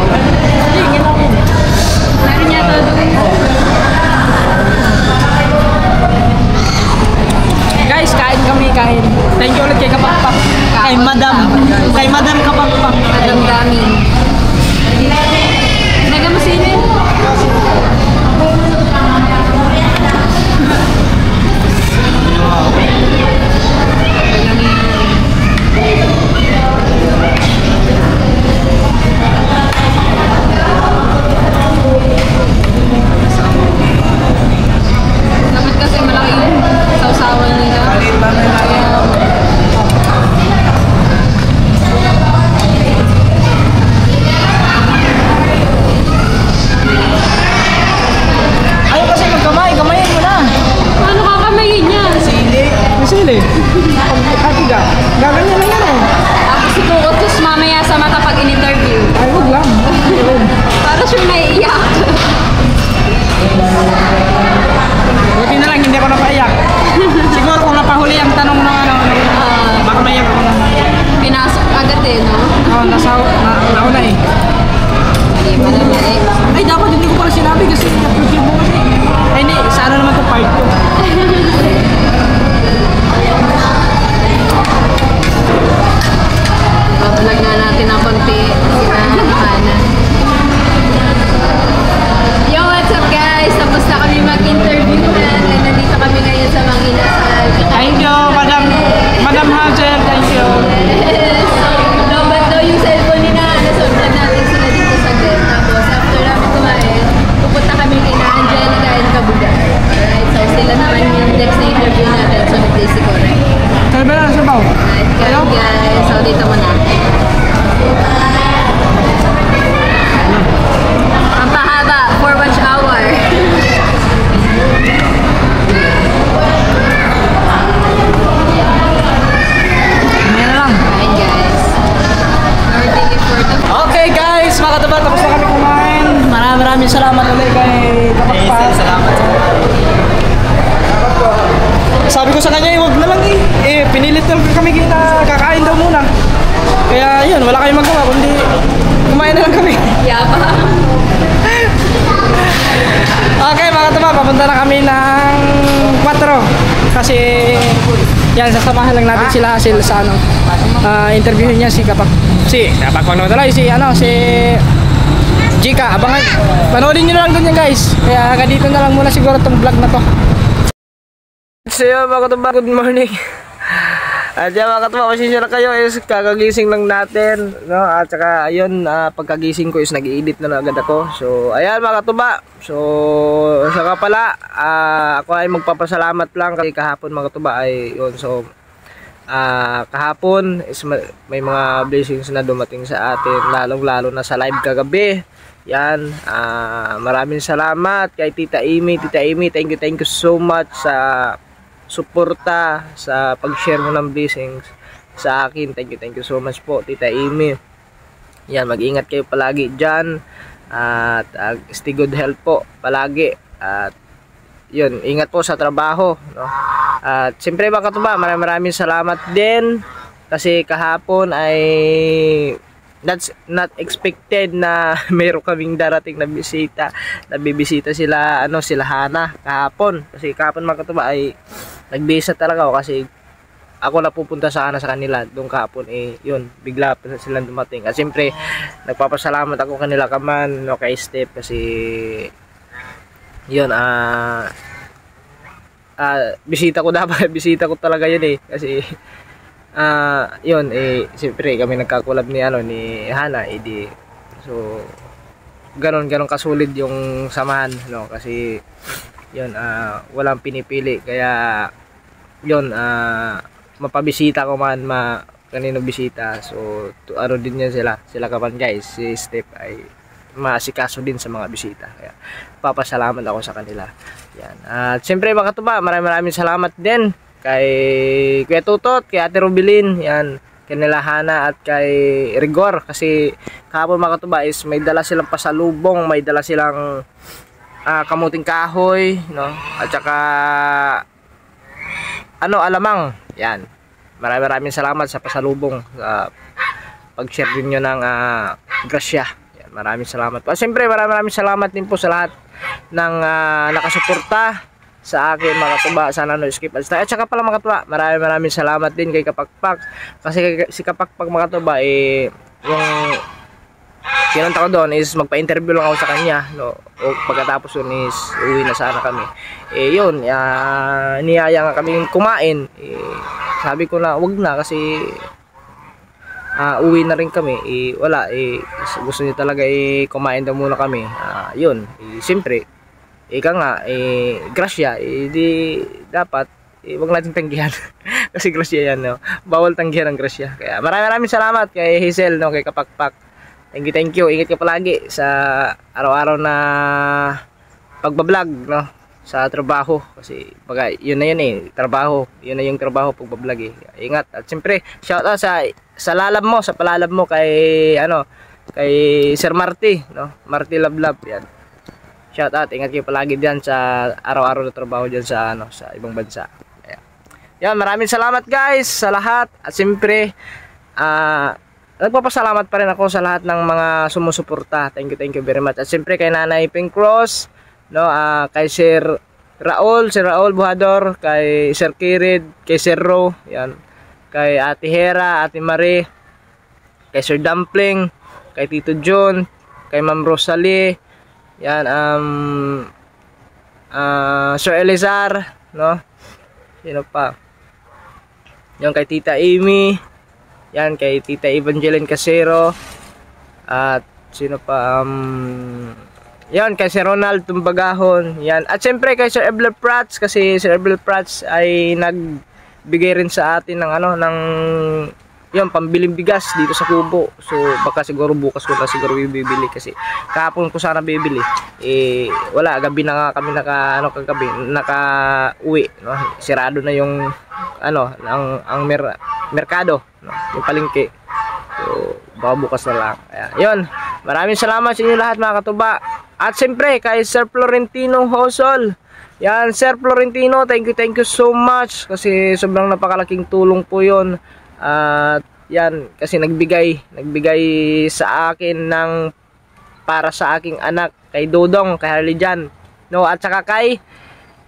Speaker 1: Tingin ako.
Speaker 6: Meron niya to doon.
Speaker 1: Guys, kain kami, kain. Thank you ulit kay Kapakpak. Kay Madam. Kay Madam Kapakpak.
Speaker 6: Madam Dami. Naga mo sili? Dapat kasi malaki yun. Sausawan nila.
Speaker 1: Ayaw kasi magkamay, kamayin mo na.
Speaker 6: Paano kakamayin yan?
Speaker 1: May sili. Ate ka, gaganyan lang yan eh.
Speaker 6: Tapos si Kukutus mamaya sa mata pag in-interview.
Speaker 1: Ay, huwag lang.
Speaker 6: Para sure naiiyak.
Speaker 1: Buti na lang, hindi ako napaiyak. Siguro kung napahuli ang tanong ng ano, baka maiyak ako na.
Speaker 6: Pinasok agad eh, no?
Speaker 1: Oo, nauna eh.
Speaker 6: Mali, mali, mali.
Speaker 1: Ay, dapat hindi ko pala sinabi kasi na-preview mo kasi. Ay, hindi. Sana naman ito part 2.
Speaker 6: Babalag nga natin ang konti. Sinahana. Yo, what's up guys? Tapos na kami mag-interview and nandito kami ngayon sa Manginasal.
Speaker 1: Thank you, Madam Hazel. Thank you.
Speaker 6: Yes! Lobat daw yung cellphone ni Nana. So, vlog natin sila dito sa gate. Tapos, after namin kumain, pupunta kami kay na Angelica and Kabugar. Alright, so sila naman yung next na interview natin. So, mag-place ko, right?
Speaker 1: Kaya ba lang sa baw?
Speaker 6: Alright, guys. So, dito muna. Ang pahaba, 4 watch hour.
Speaker 1: Hindi na lang.
Speaker 6: Alright, guys. We're taking for the...
Speaker 1: Okay guys, mga katuba, tapos na kami kumain. Maraming salamat ulit kay Kapakpak. Salamat. Sabi ko sa kanya, huwag na lang eh. Pinilit na kami kita, kakain daw muna. Kaya yun, wala kayong magawa, kundi kumain na lang kami.
Speaker 6: Yapa.
Speaker 1: Okay mga katuba, papunta na kami ng 4. Kasi yan, sasamahan lang natin sila Hasil sa ano. Interviewin niya si Kapakpak naman talaga, si Jika, abangan. Panoodin nyo na lang dun yan guys. Kaya dito na lang muna siguro itong vlog na to. So yun mga katuba, good morning. At yan mga katuba, pasensya na kayo, is kakagising lang natin, no? At saka ayun, pagkagising ko is nag-i-edit na agad ako. So ayan mga katuba, so saka pala ako ay magpapasalamat lang kasi kahapon mga katuba ay yun. So kahapon is may mga blessings na dumating sa atin, lalong-lalo na sa live kagabi. Yan, maraming salamat kay Tita Amy. Tita Amy, thank you so much sa suporta, sa pag-share mo ng blessings sa akin. Thank you so much po, Tita Amy. Yan, mag-ingat kayo palagi dyan. At stay good health po palagi. At yun, ingat po sa trabaho, no? At siyempre mga katuba, maraming salamat din kasi kahapon ay that's not expected na meron kaming darating na bisita. Nabibisita sila, sila Hana kahapon. Kasi kahapon mga katuba ay nagbisa talaga ako kasi ako na pupunta sana sa kanila doon kahapon. Yun, bigla pa silang dumating. At siyempre, nagpapasalamat ako kanila kaman, no, kay Steph kasi yun, bisita ko dapat. Bisita ko talaga yun kasi yun siyempre kami nagkakulab ni ni Hana so ganon kasulid yung samahan, no, kasi yun walang pinipili kaya yun mapabisita ko man kanino bisita, so din yan sila kapan guys, si Steph ay maasikaso din sa mga bisita kaya papasalamat ako sa kanila. Yan, at siyempre mga katuba, maraming salamat din kay Kuya Tutot, kay Ate Rubilin, yan, kanila Hana at kay Rigor kasi kahapon mga katuba is may dala silang pasalubong, may dala silang kamuting kahoy, no, at saka alamang. Yan, maraming salamat sa pasalubong, sa pag-share din nyo ng grasya. Yan, maraming salamat po. Siyempre maraming salamat din po sa lahat ng nakasuporta sa akin mga katuba, sana no skip at saka pala mga katuba, maraming salamat din kay Kapakpak kasi si Kapakpak mga katuba yung pinunta ko doon is magpa-interview lang ako sa kanya, no, o pagkatapos yun is uwi na sana kami. Yun, niyaya nga kami kumain, sabi ko na wag na kasi uwi na rin kami, wala, gusto niya talaga kumain daw muna kami. Yun, siyempre ika nga, grasya, di dapat, wag natin tanggihan. Kasi grasya yan, no? Bawal tanggihan ang grasya. Kaya maraming salamat kay Hazel, no? Kay Kapakpak. Thank you. Ingat ka palagi sa araw-araw na pagbablog, no? Sa trabaho. Kasi, yun na yun trabaho. Yun na yung trabaho pagbablog Ingat. At siyempre, shoutout sa lalab mo, sa palalab mo kay, kay Sir Marty, no? Marty Lablab, yan. Shout out, ingat kayo palagi diyan sa araw-araw na trabaho diyan sa sa ibang bansa. Yan, maraming salamat guys sa lahat. At siyempre, nagpapasalamat pa rin ako sa lahat ng mga sumusuporta. Thank you very much. At siyempre kay Nanay Pink Cross, no, kay Sir Raul Buhador, kay Sir Kirid, kay Sir Ro, yan. Kay Ate Hera, Ate Marie, kay Sir Dumpling, kay Tito John, kay Ma'am Rosalie, yan, Sir Elizar, no? Sino pa? Yan, kay Tita Amy. Yan, kay Tita Evangeline Casero. At sino pa? Yan, kay Sir Ronald Tumbagahon. Yan. At siyempre kay Sir Ebler Prats, kasi Sir Ebler Prats ay nagbigay rin sa atin ng ng yung pambiling bigas dito sa Kubo. So baka siguro bukas ko na siguro bibili kasi kahapon ko sana bibili. Wala, gabi na nga kami kagabi naka-uwi, no? Sirado na yung ang merkado, no? Yung palengke. So baka bukas na lang. Ayun. Maraming salamat sa inyo lahat mga katuba. At siyempre kay Sir Florentino Hosol. Yan, Sir Florentino, thank you so much kasi sobrang napakalaking tulong po 'yon. At yan, kasi nagbigay sa akin para sa aking anak, kay Dodong, kay Harlijan, no, at saka kay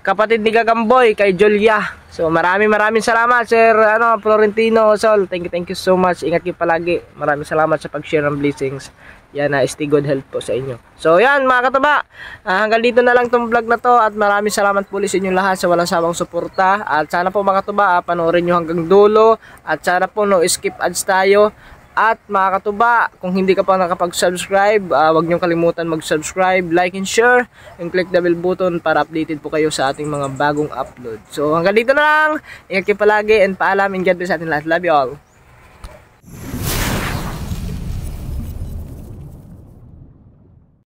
Speaker 1: kapatid ni Gagamboy, kay Julia. So maraming salamat Sir Florentino Sol. Thank you so much. Ingat kayo palagi. Maraming salamat sa pag-share ng blessings. Yan na, stay good health po sa inyo. So yan mga katuba, hanggang dito na lang tong vlog na to at maraming salamat po sa inyong lahat sa walang sawang suporta. At sana po mga katuba, panoorin nyo hanggang dulo at sana po no skip ads tayo. At mga katuba, kung hindi ka pa nakapag-subscribe, huwag nyo kalimutan mag-subscribe, like and share, and click the bell button para updated po kayo sa ating mga bagong upload. So hanggang dito na lang, ingat kayo palagi and paalam, and God bless sa ating lahat. Love you all.